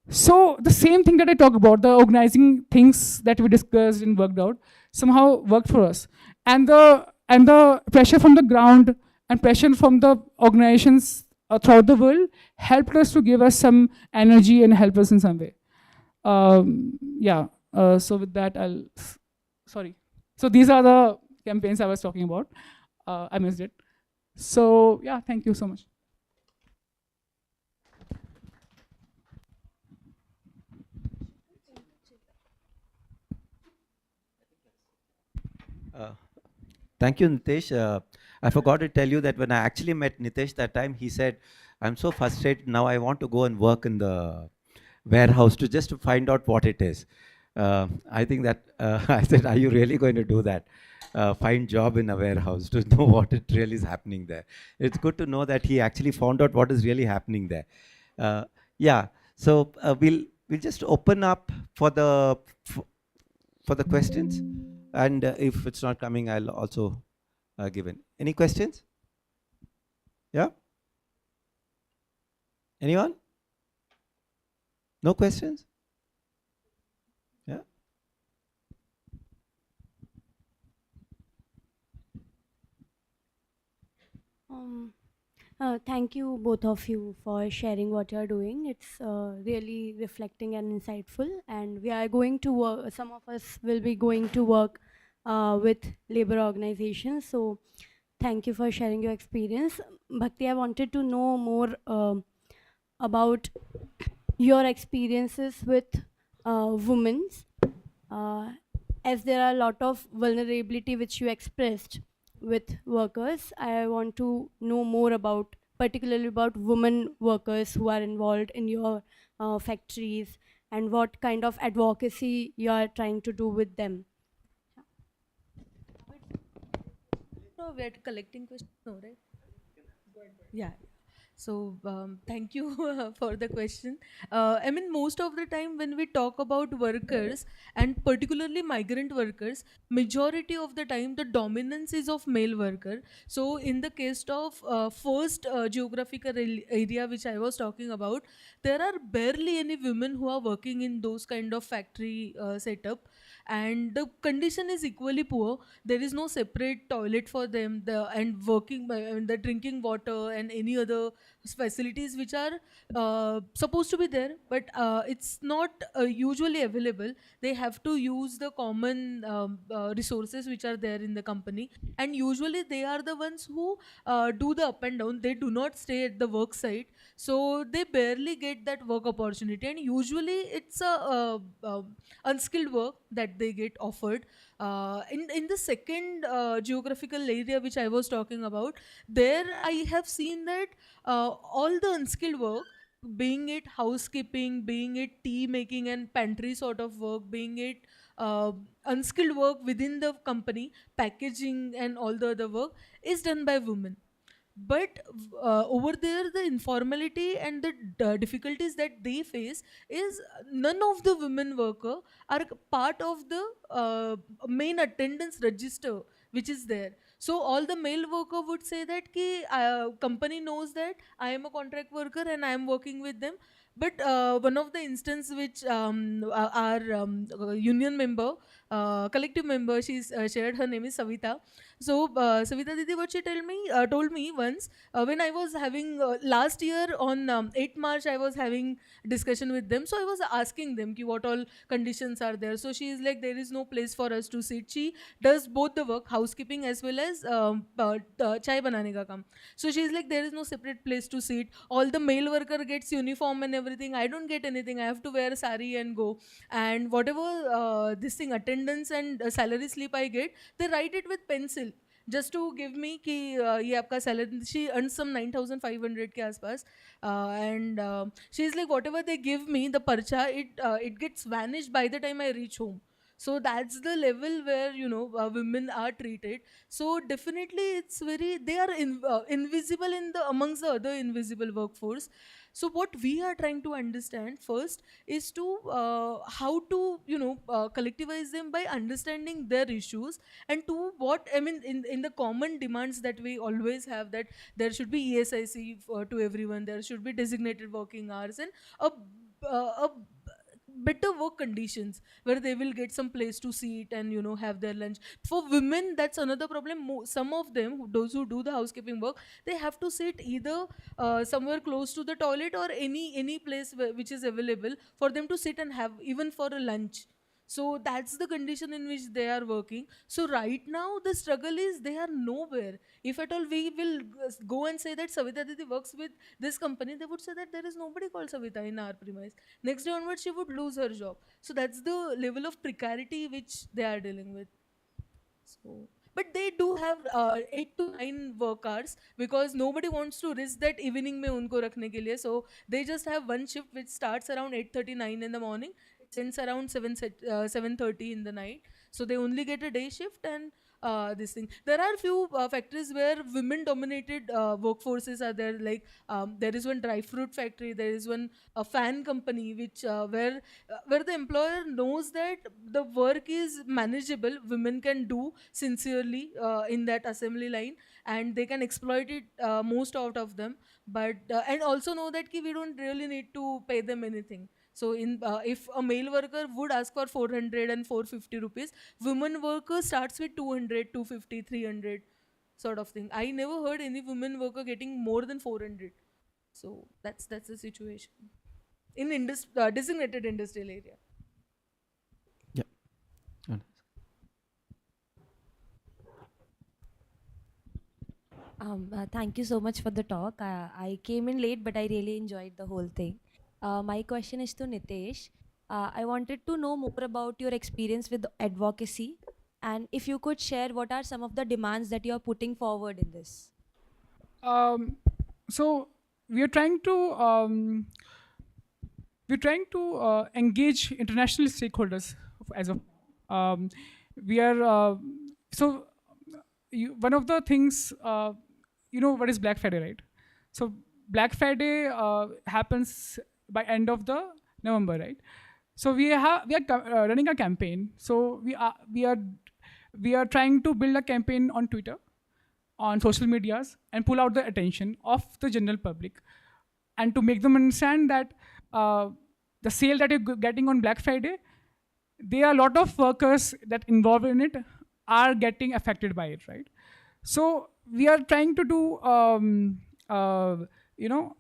So the same thing that I talk about, the organizing things that we discussed and worked out, somehow worked for us. And the pressure from the ground and pressure from the organizations throughout the world helped us to give us some energy and help us in some way. Yeah. So with that, sorry. So these are the campaigns I was talking about. I missed it. So yeah, thank you so much. Thank you, Nitish. I forgot to tell you that when I actually met Nitish that time, he said, "I'm so frustrated now. I want to go and work in the warehouse to find out what it is." I think that I said, "Are you really going to do that? Find job in a warehouse to know what it really is happening there?" It's good to know that he actually found out what is really happening there. Yeah. So we'll just open up for the questions, and if it's not coming, I'll also give in. Any questions? Yeah. Anyone? No questions? Yeah. Thank you, both of you, for sharing what you're doing. It's really reflecting and insightful. And we are going to work, some of us will be going to work with labor organizations. So thank you for sharing your experience. Bhakti, I wanted to know more about your experiences with women, as there are a lot of vulnerability which you expressed with workers. I want to know more about, particularly about women workers who are involved in your factories, and what kind of advocacy you are trying to do with them. No, we're collecting questions, no, right? Yeah. So thank you for the question. I mean, most of the time when we talk about workers and particularly migrant workers, majority of the time the dominance is of male worker. So in the case of first geographical area which I was talking about, there are barely any women who are working in those kind of factory setup, and the condition is equally poor. There is no separate toilet for them, and working and the drinking water and any other facilities which are supposed to be there, but it's not usually available. They have to use the common resources which are there in the company, and usually they are the ones who do the up and down. They do not stay at the work site, so they barely get that work opportunity, and usually it's a unskilled work that they get offered. In the second geographical area which I was talking about, there I have seen that all the unskilled work, being it housekeeping, being it tea making and pantry sort of work, being it uh, unskilled work within the company, packaging and all the other work, is done by women. But over there the informality and the difficulties that they face is none of the women worker are part of the main attendance register which is there. So all the male worker would say that ki company knows that I am a contract worker and I am working with them. But one of the instance which our union member, collective member, she's shared, her name is Savita. So Savita Didi, what she told me once, when I was having last year on 8 March, I was having discussion with them. So I was asking them ki what all conditions are there. So she is like, there is no place for us to sit. She does both the work, housekeeping as well as chai banane ka kam. So she is like, there is no separate place to sit. All the male worker gets uniform and everything. I don't get anything. I have to wear a sari and go. And whatever this thing, attendance and salary slip I get, they write it with pencil just to give me कि ये आपका salary. She earns some 9,500 के आसपास, and she is like, whatever they give me, the parcha, it gets vanished by the time I reach home. So that's the level where women are treated. So definitely it's very, they are invisible in the amongst the other invisible workforce. So what we are trying to understand first is to how to collectivize them by understanding their issues, and to what I mean in the common demands that we always have, that there should be ESIC to everyone, there should be designated working hours, and a better work conditions where they will get some place to sit and have their lunch. For women, that's another problem. Some of them, those who do the housekeeping work, they have to sit either somewhere close to the toilet or any place which is available for them to sit and have even for a lunch. So that's the condition in which they are working. So right now the struggle is they are nowhere. If at all we will go and say that Savita Didi works with this company, they would say that there is nobody called Savita in our premise. Next day onwards she would lose her job. So that's the level of precarity which they are dealing with. So, but they do have 8 to 9 work hours, because nobody wants to risk that evening में उनको रखने के लिए. So they just have one shift which starts around 8:39 in the morning. It ends around 7:30 in the night. So they only get a day shift, and this thing. There are few factories where women-dominated workforces are there. Like there is one dry fruit factory. There is one fan company which where the employer knows that the work is manageable, women can do sincerely in that assembly line, and they can exploit it most out of them. But and also know that we don't really need to pay them anything. So in if a male worker would ask for 400 and 450 rupees, women worker starts with 200, 250, 300 sort of thing. I never heard any women worker getting more than 400. So that's the situation in designated industrial area. Yeah. Thank you so much for the talk. I came in late, but I really enjoyed the whole thing. My question is to Nitesh. I wanted to know more about your experience with advocacy, and if you could share what are some of the demands that you are putting forward in this. So we are trying to we're trying to engage international stakeholders as of we are so one of the things you know what is Black Friday, right? So Black Friday happens by end of the November, right? So we are running a campaign. So we are trying to build a campaign on Twitter, on social medias, and pull out the attention of the general public, and to make them understand that the sale that you're getting on Black Friday, there are a lot of workers that involved in it are getting affected by it, right? So we are trying to do you know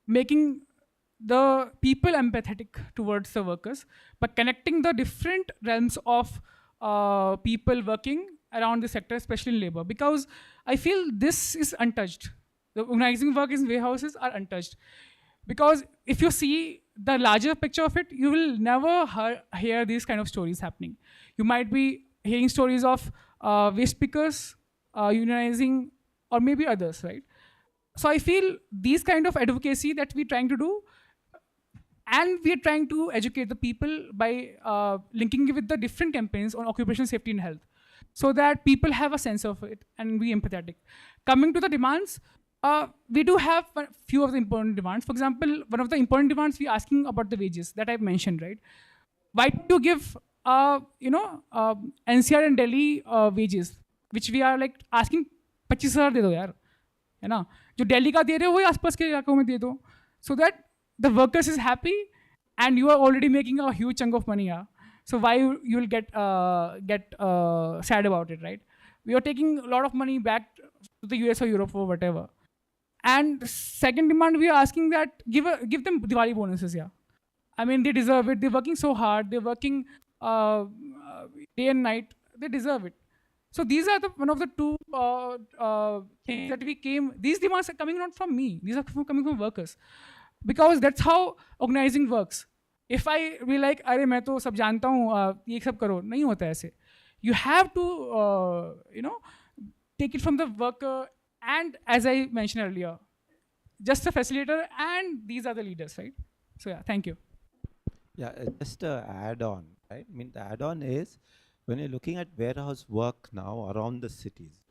making the people empathetic towards the workers, but connecting the different realms of people working around the sector, especially in labor, because I feel this is untouched. The organizing work in warehouses are untouched, because if you see the larger picture of it, you will never hear these kind of stories happening. You might be hearing stories of waste pickers unionizing, or maybe others, right? So I feel these kind of advocacy that we're trying to do, and we are trying to educate the people by linking it with the different campaigns on occupational safety and health, so that people have a sense of it and be empathetic. Coming to the demands, we do have a few of the important demands. For example, one of the important demands we're asking about the wages that I've mentioned, right? Why do you give NCR and Delhi wages, which we are like asking 25,000 दे दो यार, है ना? जो दिल्ली का दे रहे हो वही आसपास के इलाकों में दे दो, so that the workers is happy, and you are already making a huge chunk of money, yeah. So why you will get sad about it, right? We are taking a lot of money back to the US or Europe or whatever. And second demand, we are asking that give them Diwali bonuses, yeah. I mean, they deserve it. They're working so hard. They're working day and night. They deserve it. So these are one of the two things that we came. These demands are coming not from me. These are coming from workers, because that's how organizing works. If I be like, अरे मैं तो सब जानता हूँ, ये सब करो, नहीं होता ऐसे. You have to take it from the worker, and as I mentioned earlier, just a facilitator, and these are the leaders, right? So yeah, thank you. Yeah, just a add-on, right? I mean, the add-on is when you're looking at warehouse work now around the cities,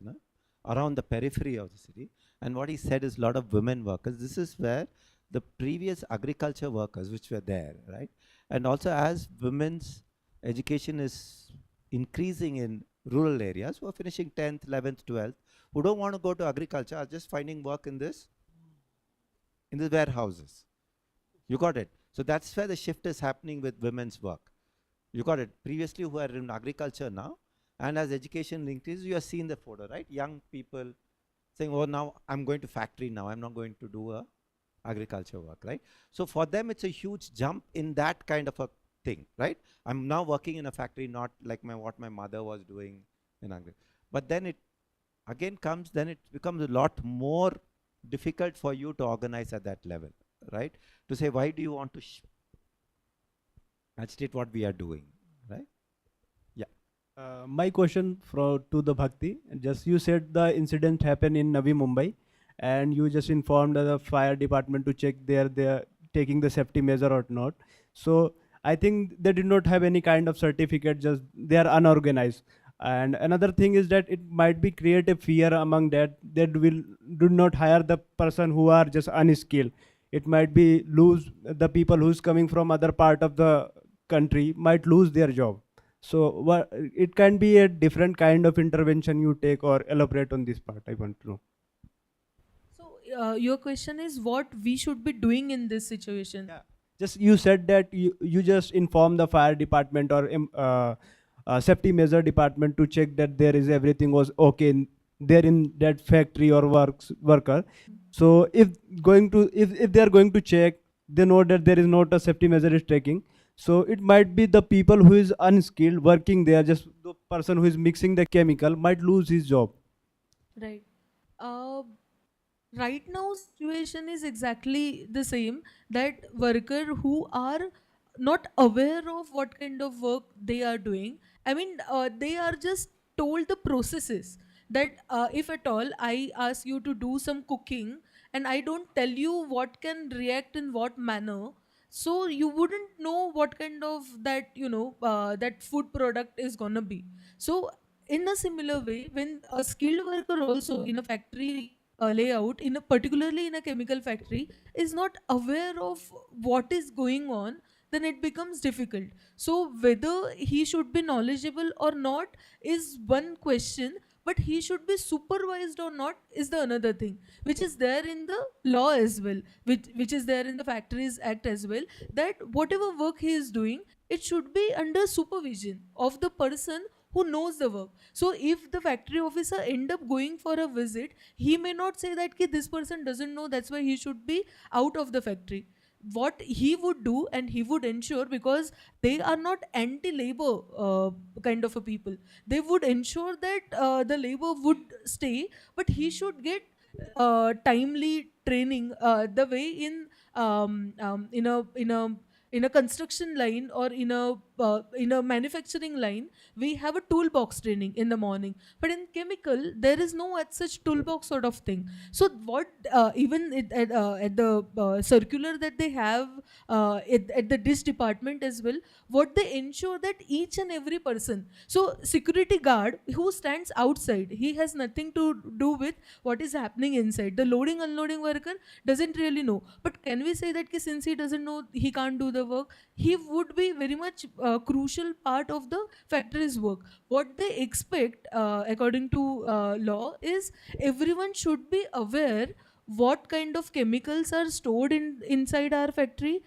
around the periphery of the city, and what he said is a lot of women workers. This is where the previous agriculture workers, which were there, right? And also as women's education is increasing in rural areas, who are finishing 10th, 11th, 12th, who don't want to go to agriculture, are just finding work in the warehouses. You got it? So that's where the shift is happening with women's work. You got it? Previously who are in agriculture now, and as education increases, you are seeing the photo, right? Young people saying, oh, now I'm going to factory now, I'm not going to do agriculture work, right? So for them, it's a huge jump in that kind of a thing, right? I'm now working in a factory, not like what my mother was doing in agriculture. But then it again comes, then it becomes a lot more difficult for you to organize at that level, right? To say, why do you want to agitate what we are doing, right? Yeah. My question to the Bhakti, just you said the incident happened in Navi Mumbai, and you just informed the fire department to check they're taking the safety measure or not. So I think they did not have any kind of certificate, just they are unorganized. And another thing is that it might be create a fear among that will do not hire the person who are just unskilled. It might be lose the people who's coming from other part of the country might lose their job. So it can be a different kind of intervention you take, or elaborate on this part, I want to know. So your question is what we should be doing in this situation? Yeah. Just you said that you just inform the fire department or safety measure department to check that there is everything was okay there in that factory or worker. So if they are going to check, they know that there is not a safety measure is taking. So it might be the people who is unskilled working there, just the person who is mixing the chemical might lose his job. Right. Right now situation is exactly the same, that worker who are not aware of what kind of work they are doing. I mean, they are just told the processes, that if at all I ask you to do some cooking and I don't tell you what can react in what manner, so you wouldn't know what kind of that that food product is gonna be. So in a similar way, when a skilled worker also in a factory layout, in a particularly in a chemical factory, is not aware of what is going on, then it becomes difficult. So whether he should be knowledgeable or not is one question, but he should be supervised or not is the another thing, which is there in the law as well, which is there in the Factories Act as well, that whatever work he is doing, it should be under supervision of the person who knows the work. So if the factory officer end up going for a visit, he may not say that ki, this person doesn't know, that's why he should be out of the factory. What he would do, and he would ensure, because they are not anti-labor kind of a people, they would ensure that the labor would stay, but he should get timely training, the way in a construction line or in a manufacturing line, we have a toolbox training in the morning, but in chemical there is no such toolbox sort of thing. So what even at the circular that they have at the dish department as well, what they ensure that each and every person, so security guard who stands outside, he has nothing to do with what is happening inside. The loading unloading worker doesn't really know, but can we say that since he doesn't know, he can't do the work? He would be very much crucial part of the factory's work. What they expect according to law is everyone should be aware what kind of chemicals are stored inside our factory,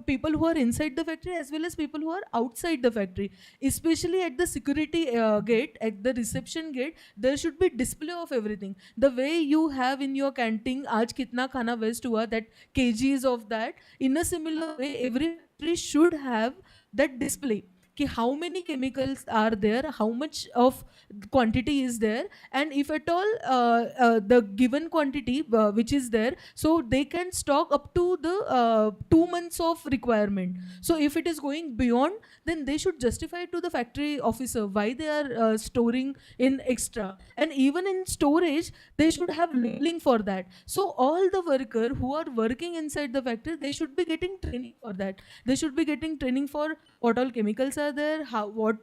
people who are inside the factory as well as people who are outside the factory, especially at the security gate, at the reception gate, there should be display of everything. The way you have in your canteen, aaj kitna khana waste hua, that kgs of that, in a similar way every factory should have that display, कि how many chemicals are there, how much of quantity is there, and if at all the given quantity which is there, so they can stock up to the 2 months of requirement. So if it is going beyond, then they should justify to the factory officer why they are storing in extra, and even in storage they should have labeling for that. So all the worker who are working inside the factory, they should be getting training for that. They should be getting training for what all chemicals are there, how, what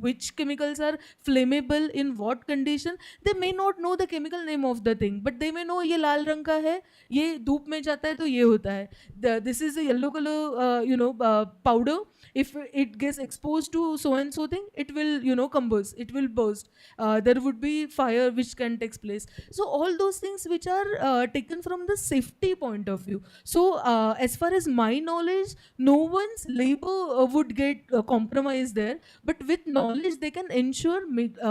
which chemicals are flammable in what condition. They may not know the chemical name of the thing, but they may know ये लाल रंग का है, ये धूप में जाता है तो ये होता है. This is a yellow color powder. If it gets exposed to so and so thing, it will combust, it will burst. There would be fire which can take place. So all those things which are taken from the safety point of view. So as far as my knowledge, no one's labor would get compromised there, but with knowledge they can ensure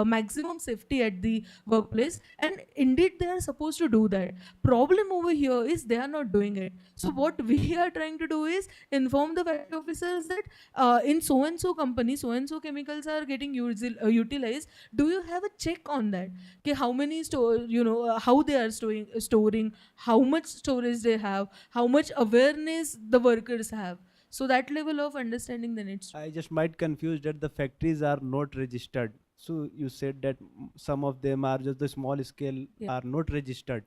maximum safety at the workplace, and indeed they are supposed to do that. Problem over here is they are not doing it. So what we are trying to do is inform the factory officers that in so and so company, so and so chemicals are getting utilized. Do you have a check on that? Okay, how many how they are storing, how much storage they have, how much awareness the workers have. So that level of understanding then it's. I just might confuse that the factories are not registered. So you said that some of them are just the small scale are not registered.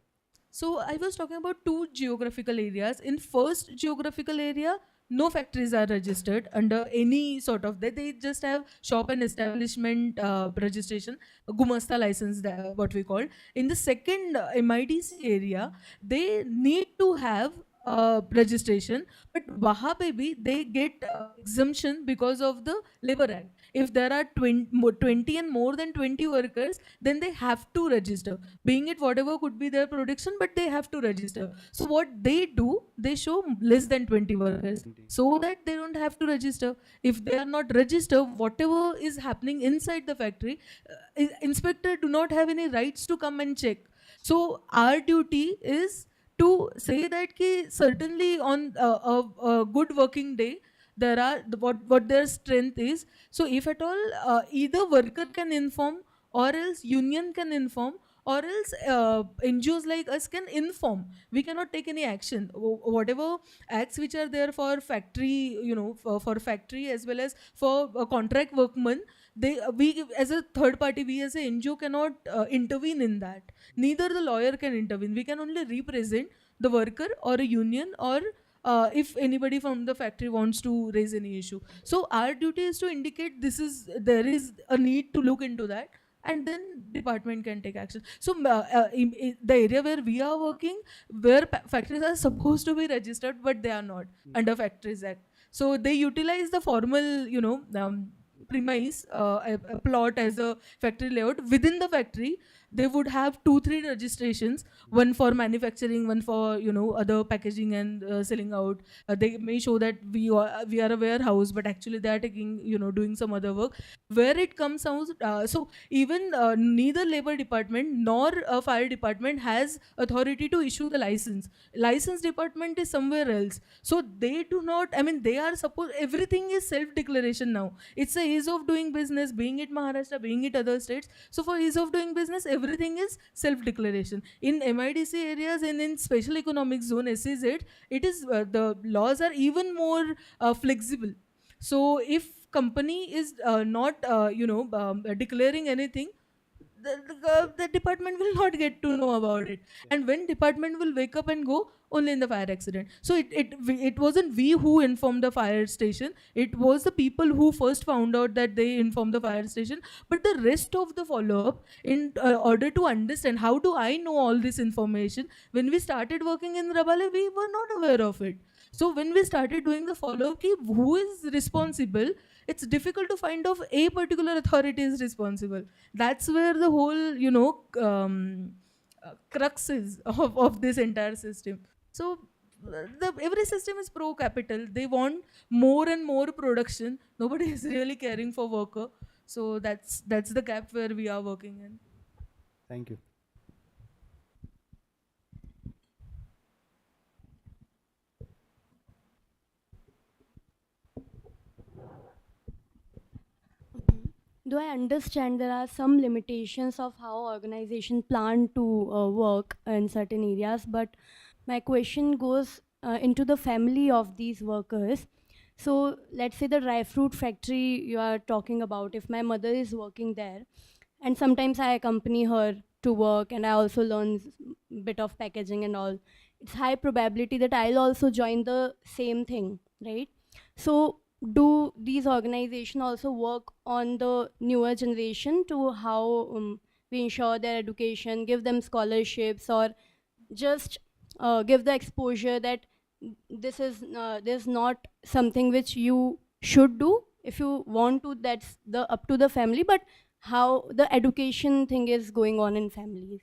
So I was talking about 2 geographical areas. In first geographical area, no factories are registered under any sort of that. They just have shop and establishment registration, gumasta license, what we call. In the second MIDC area, they need to have registration, but wahan pe bhi they get exemption because of the Labor Act. If there are 20 and more than 20 workers, then they have to register. Being it whatever could be their production, but they have to register. So what they do, they show less than 20 workers so that they don't have to register. If they are not registered, whatever is happening inside the factory, inspector do not have any rights to come and check. So our duty is to say that certainly on a good working day, there are what their strength is. So if at all either worker can inform, or else union can inform, or else NGOs like us can inform. We cannot take any action. Whatever acts which are there for factory, for factory as well as for contract workmen, we as a third party, we as a NGO cannot intervene in that. Neither the lawyer can intervene. We can only represent the worker or a union or if anybody from the factory wants to raise any issue. So our duty is to indicate there is a need to look into that, and then department can take action. So in the area where we are working, where factories are supposed to be registered, but they are not under Factories Act. So they utilize the formal, premise, a plot as a factory layout. Within the factory, they would have 2-3 registrations, one for manufacturing, one for other packaging and selling out. They may show that we are a warehouse, but actually they are taking doing some other work. Where it comes out, so even neither labor department nor fire department has authority to issue the license. License department is somewhere else, so they do not. I mean, they are supposed. Everything is self declaration now. It's a ease of doing business, being it Maharashtra, being it other states. So for ease of doing business, everything is self-declaration. In MIDC areas and in special economic zone, SEZ, it is the laws are even more flexible. So if company is not declaring anything, the department will not get to know about it. And when department will wake up and go, only in the fire accident. So it wasn't we who informed the fire station, it was the people who first found out that they informed the fire station. But the rest of the follow-up, in order to understand how do I know all this information, when we started working in Rabale, we were not aware of it. So when we started doing the follow-up, who is responsible, it's difficult to find out a particular authority is responsible. That's where the whole, crux is of this entire system. So every system is pro-capital. They want more and more production. Nobody is really caring for worker. So that's the gap where we are working in. Thank you. Do I understand there are some limitations of how organization plan to work in certain areas, but my question goes into the family of these workers. So let's say the dry fruit factory you are talking about, if my mother is working there, and sometimes I accompany her to work and I also learn bit of packaging and all, it's high probability that I'll also join the same thing, right? So do these organizations also work on the newer generation to how we ensure their education, give them scholarships, or just give the exposure that this is not something which you should do? If you want to, that's the up to the family, but how the education thing is going on in families.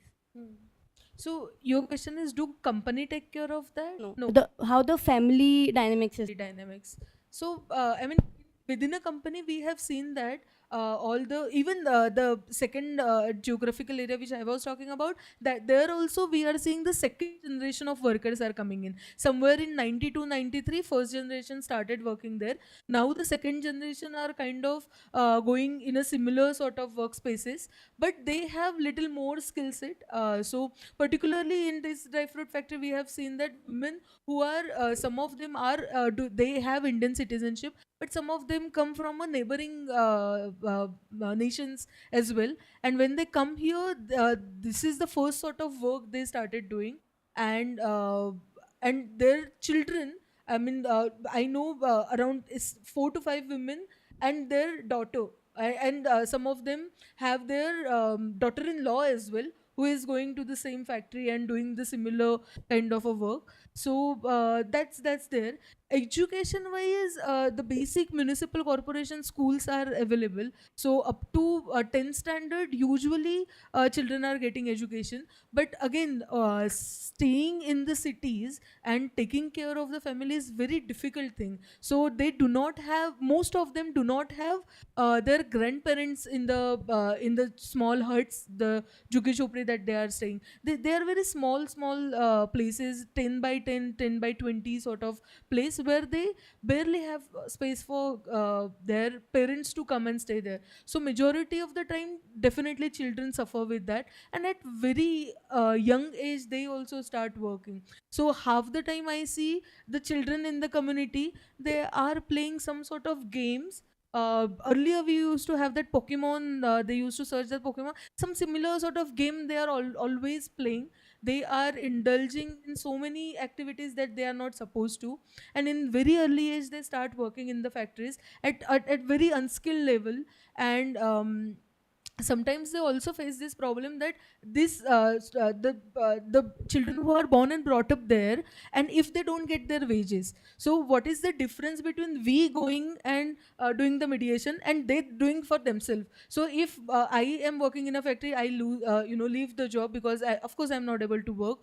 So your question is, do company take care of that? No. How the family dynamics is. Dynamics. So I mean, within a company, we have seen that all the even the second geographical area which I was talking about, that there also we are seeing the second generation of workers are coming in. Somewhere in 92, 93, first generation started working there. Now the second generation are kind of going in a similar sort of workspaces, but they have little more skill set. So particularly in this dry fruit factory, we have seen that women who are some of them are they have Indian citizenship, but some of them come from a neighboring nations as well. And when they come here, this is the first sort of work they started doing, and their children. I mean, I know around 4 to 5 women and their daughter, and some of them have their daughter-in-law as well, who is going to the same factory and doing the similar kind of a work. So that's there. Education wise, the basic municipal corporation schools are available. So up to 10th standard, usually children are getting education. But again, staying in the cities and taking care of the family is very difficult thing. So they do not have, most of them do not have their grandparents in the small huts, the juggi chopri that they are staying. They are very small places, 10 by 10, 10 by 20 sort of place, where they barely have space for their parents to come and stay there. So majority of the time, definitely children suffer with that, and at very young age they also start working. So half the time I see the children in the community, they are playing some sort of games earlier we used to have that Pokemon, they used to search that Pokemon. Some similar sort of game they are always playing. They are indulging in so many activities that they are not supposed to. And in very early age, they start working in the factories at very unskilled level. And sometimes they also face this problem that the children who are born and brought up there, and if they don't get their wages, so what is the difference between we going and doing the mediation and they doing for themselves? So if I am working in a factory, I lose, leave the job because of course I'm not able to work,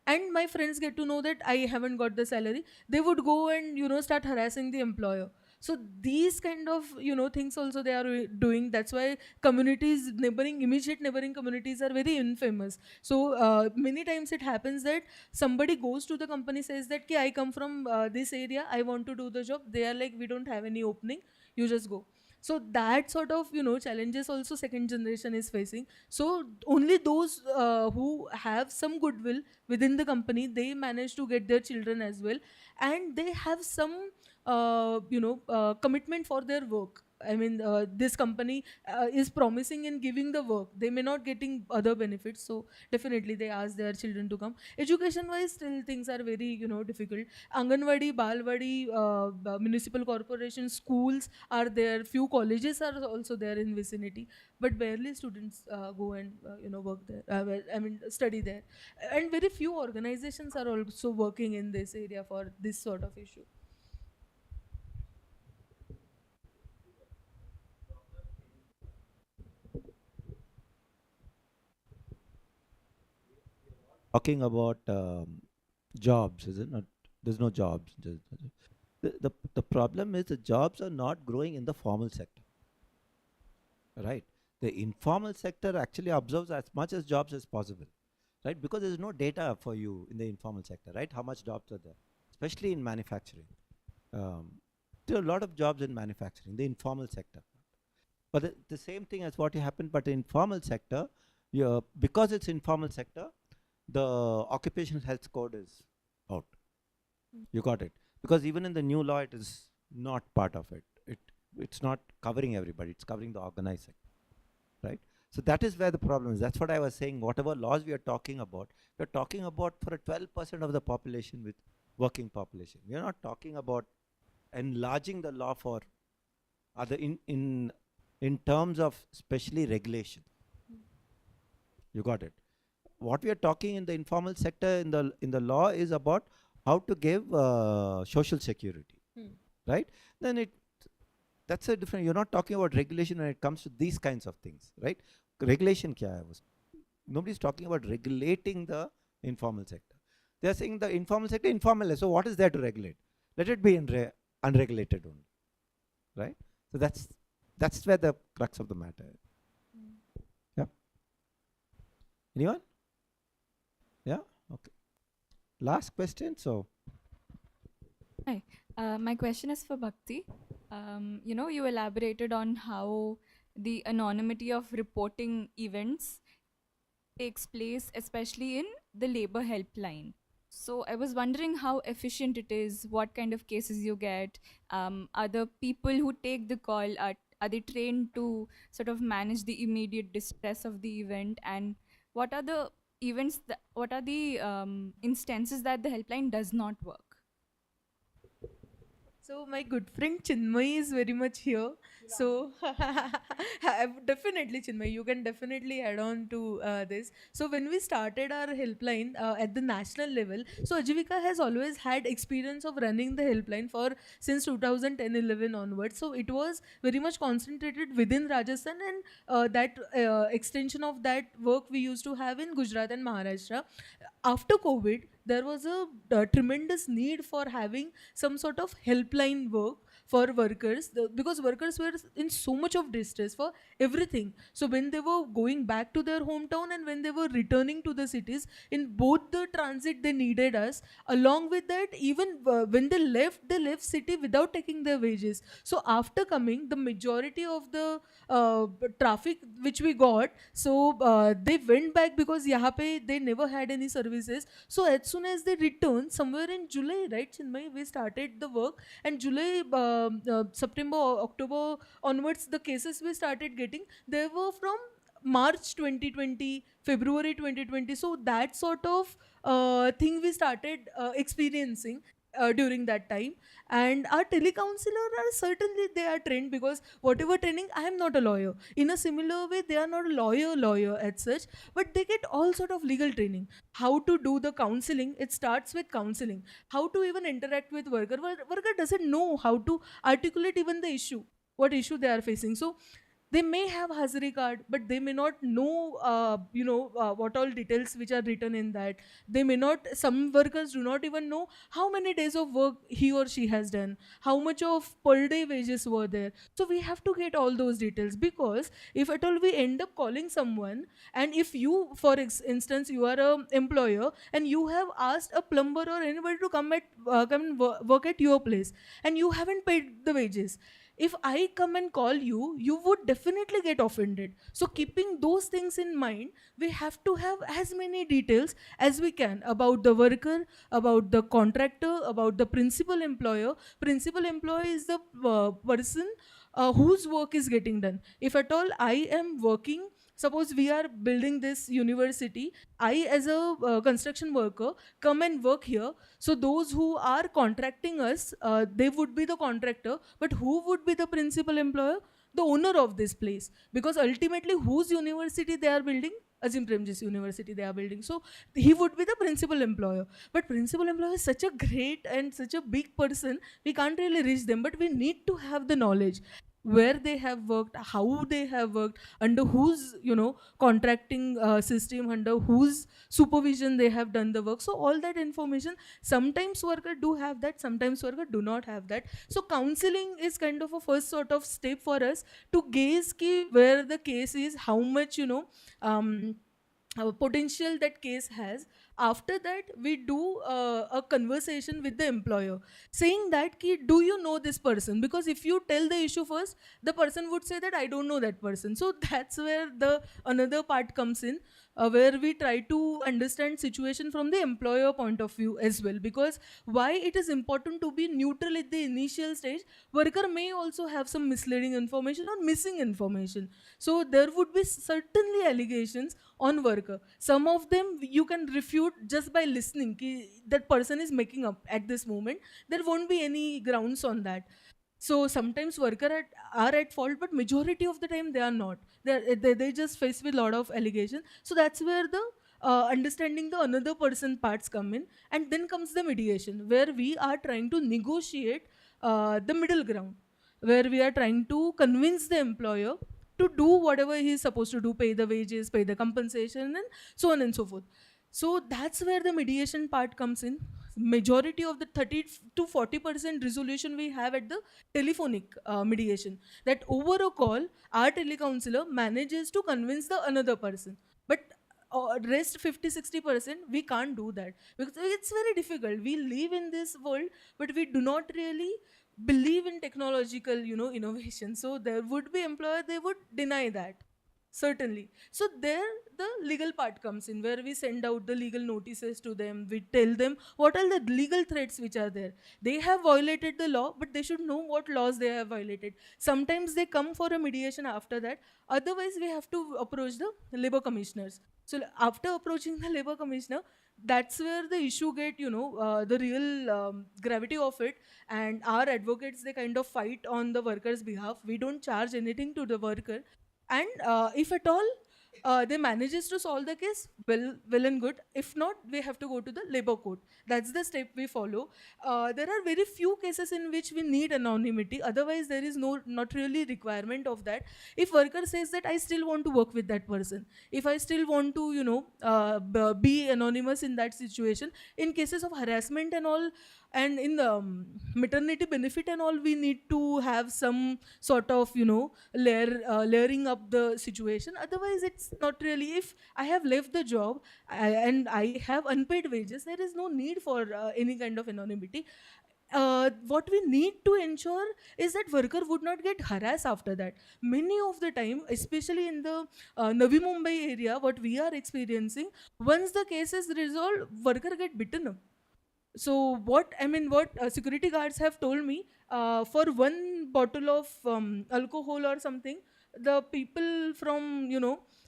and my friends get to know that I haven't got the salary, they would go and start harassing the employer. So these kind of things also they are doing. That's why communities, immediate neighboring communities are very infamous. So many times it happens that somebody goes to the company, says that Ki, I come from this area, I want to do the job. They are like, we don't have any opening, you just go. So that sort of challenges also second generation is facing. So only those who have some goodwill within the company, they manage to get their children as well, and they have some commitment for their work. I mean, this company is promising in giving the work. They may not getting other benefits, so definitely they ask their children to come. Education-wise, still things are very difficult. Anganwadi, Balwadi, municipal corporation, schools are there. Few colleges are also there in vicinity, but barely students go and work there. Study there, and very few organizations are also working in this area for this sort of issue. Talking about jobs, is it not? There's no jobs. The problem is the jobs are not growing in the formal sector, right? The informal sector actually absorbs as much as jobs as possible, right? Because there's no data for you in the informal sector, right? How much jobs are there, especially in manufacturing. There are a lot of jobs in manufacturing, the informal sector. But the same thing as what happened, but in informal sector, because it's informal sector, the occupational health code is out. You got it. Because even in the new law, it is not part of it. It's not covering everybody. It's covering the organized sector, right? So that is where the problem is. That's what I was saying. Whatever laws we are talking about, we're talking about for a 12% of the population with working population. We are not talking about enlarging the law for other in terms of especially regulation. You got it. What we are talking in the informal sector in the law is about how to give social security, right? Then that's a different. You're not talking about regulation when it comes to these kinds of things, right? Regulation kya hai? Nobody's talking about regulating the informal sector. They are saying the informal sector informal hai. So what is there to regulate? Let it be unregulated only, right? So that's where the crux of the matter is. Yeah. Anyone? Yeah. Okay. Last question. So. Hi. My question is for Bhakti. You elaborated on how the anonymity of reporting events takes place, especially in the labor helpline. So I was wondering how efficient it is, what kind of cases you get. Are the people who take the call, are they trained to sort of manage the immediate distress of the event? And what are the what are the instances that the helpline does not work? So my good friend Chinmay is very much here. Yeah. So definitely Chinmay, you can definitely add on to this. So when we started our helpline at the national level, so Aajeevika has always had experience of running the helpline for since 2010-11 onwards. So it was very much concentrated within Rajasthan, and that extension of that work we used to have in Gujarat and Maharashtra. After COVID, there was a tremendous need for having some sort of helpline work for workers, because workers were in so much of distress for everything. So when they were going back to their hometown and when they were returning to the cities, in both the transit they needed us. Along with that, even when they left city without taking their wages. So after coming, the majority of the traffic which we got, so they went back because yahan pe they never had any services. So as soon as they returned, somewhere in July, right Chinmay, we started the work, and July September or October onwards, the cases we started getting, they were from March 2020, February 2020. So that sort of thing we started experiencing during that time. And our telecounselor are certainly, they are trained, because whatever training, I am not a lawyer. In a similar way, they are not a lawyer as such, but they get all sort of legal training. How to do the counseling, it starts with counseling. How to even interact with worker. Worker doesn't know how to articulate even the issue, what issue they are facing. So they may have Hazari card, but they may not know, what all details which are written in that. They may not, some workers do not even know how many days of work he or she has done, how much of per day wages were there. So we have to get all those details, because if at all we end up calling someone, and if you, for instance, you are a employer and you have asked a plumber or anybody to come and work at your place, and you haven't paid the wages, if I come and call you, you would definitely get offended. So keeping those things in mind, we have to have as many details as we can about the worker, about the contractor, about the principal employer. Principal employer is the person whose work is getting done. If at all I am working, suppose we are building this university, I as a construction worker come and work here. So those who are contracting us, they would be the contractor, but who would be the principal employer? The owner of this place. Because ultimately, whose university they are building? Azim Premji's university they are building. So he would be the principal employer. But principal employer is such a great and such a big person, we can't really reach them, but we need to have the knowledge where they have worked, how they have worked, under whose contracting system, under whose supervision they have done the work. So all that information, sometimes worker do have that, sometimes worker do not have that. So counseling is kind of a first sort of step for us to gauge where the case is, how much potential that case has. After that, we do a conversation with the employer, saying that do you know this person? Because if you tell the issue first, the person would say that I don't know that person. So that's where the another part comes in, where we try to understand situation from the employer point of view as well. Because why it is important to be neutral at the initial stage, worker may also have some misleading information or missing information. So there would be certainly allegations on worker. Some of them you can refute just by listening that person is making up at this moment. There won't be any grounds on that. So sometimes worker are at fault, but majority of the time they are not. They just face with a lot of allegations. So that's where the understanding the another person parts come in. And then comes the mediation, where we are trying to negotiate the middle ground, where we are trying to convince the employer to do whatever he is supposed to do, pay the wages, pay the compensation, and so on and so forth. So that's where the mediation part comes in. Majority of the 30 to 40% resolution we have at the telephonic mediation. That over a call, our telecounselor manages to convince the another person. But rest 50-60%, we can't do that, because it's very difficult. We live in this world, but we do not really believe in technological innovation. So there would be employer, they would deny that, certainly. So there the legal part comes in, where we send out the legal notices to them. We tell them what are the legal threats which are there. They have violated the law, but they should know what laws they have violated. Sometimes they come for a mediation after that. Otherwise we have to approach the labor commissioners. So after approaching the labor commissioner, that's where the issue get the real gravity of it. And our advocates, they kind of fight on the workers behalf. We don't charge anything to the worker. And if at all they manages to solve the case, well and good. If not, we have to go to the labor court. That's the step we follow. There are very few cases in which we need anonymity. Otherwise, there is not really requirement of that. If worker says that I still want to work with that person, if I still want to be anonymous in that situation, in cases of harassment and all, and in the maternity benefit and all, we need to have some sort of layering up the situation. Otherwise it's not really. If I have left the job and I have unpaid wages, there is no need for any kind of anonymity. What we need to ensure is that worker would not get harassed after that. Many of the time, especially in the Navi Mumbai area, what we are experiencing, once the case is resolved, worker get beaten up. So what I mean, what security guards have told me, for one bottle of alcohol or something, the people from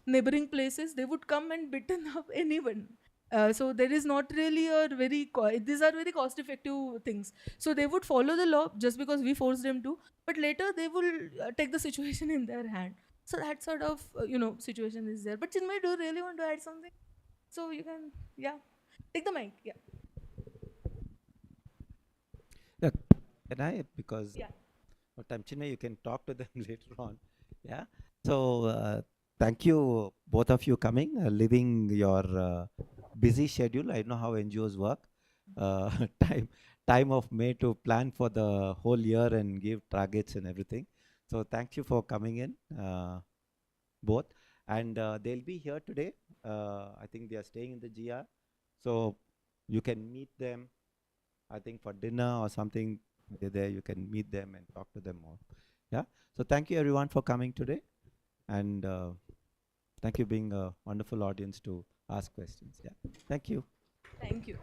neighboring places, they would come and bitten up anyone. So there is not really a very these are very cost effective things. So they would follow the law just because we forced them to, but later they will take the situation in their hand. So that sort of situation is there. But Chinmay, do you really want to add something? So you can, yeah, take the mic. Yeah. Yeah, can I? Because Yeah. what time, Chinmay, you can talk to them later on. Yeah. So thank you, both of you coming, leaving your busy schedule. I know how NGOs work. Uh, time time of May to plan for the whole year and give targets and everything. So thank you for coming in, both. And they'll be here today. I think they are staying in the GR. So you can meet them, I think, for dinner or something. They're there, you can meet them and talk to them more. Yeah. So thank you everyone for coming today. And thank you being a wonderful audience to ask questions. Yeah. Thank you. Thank you.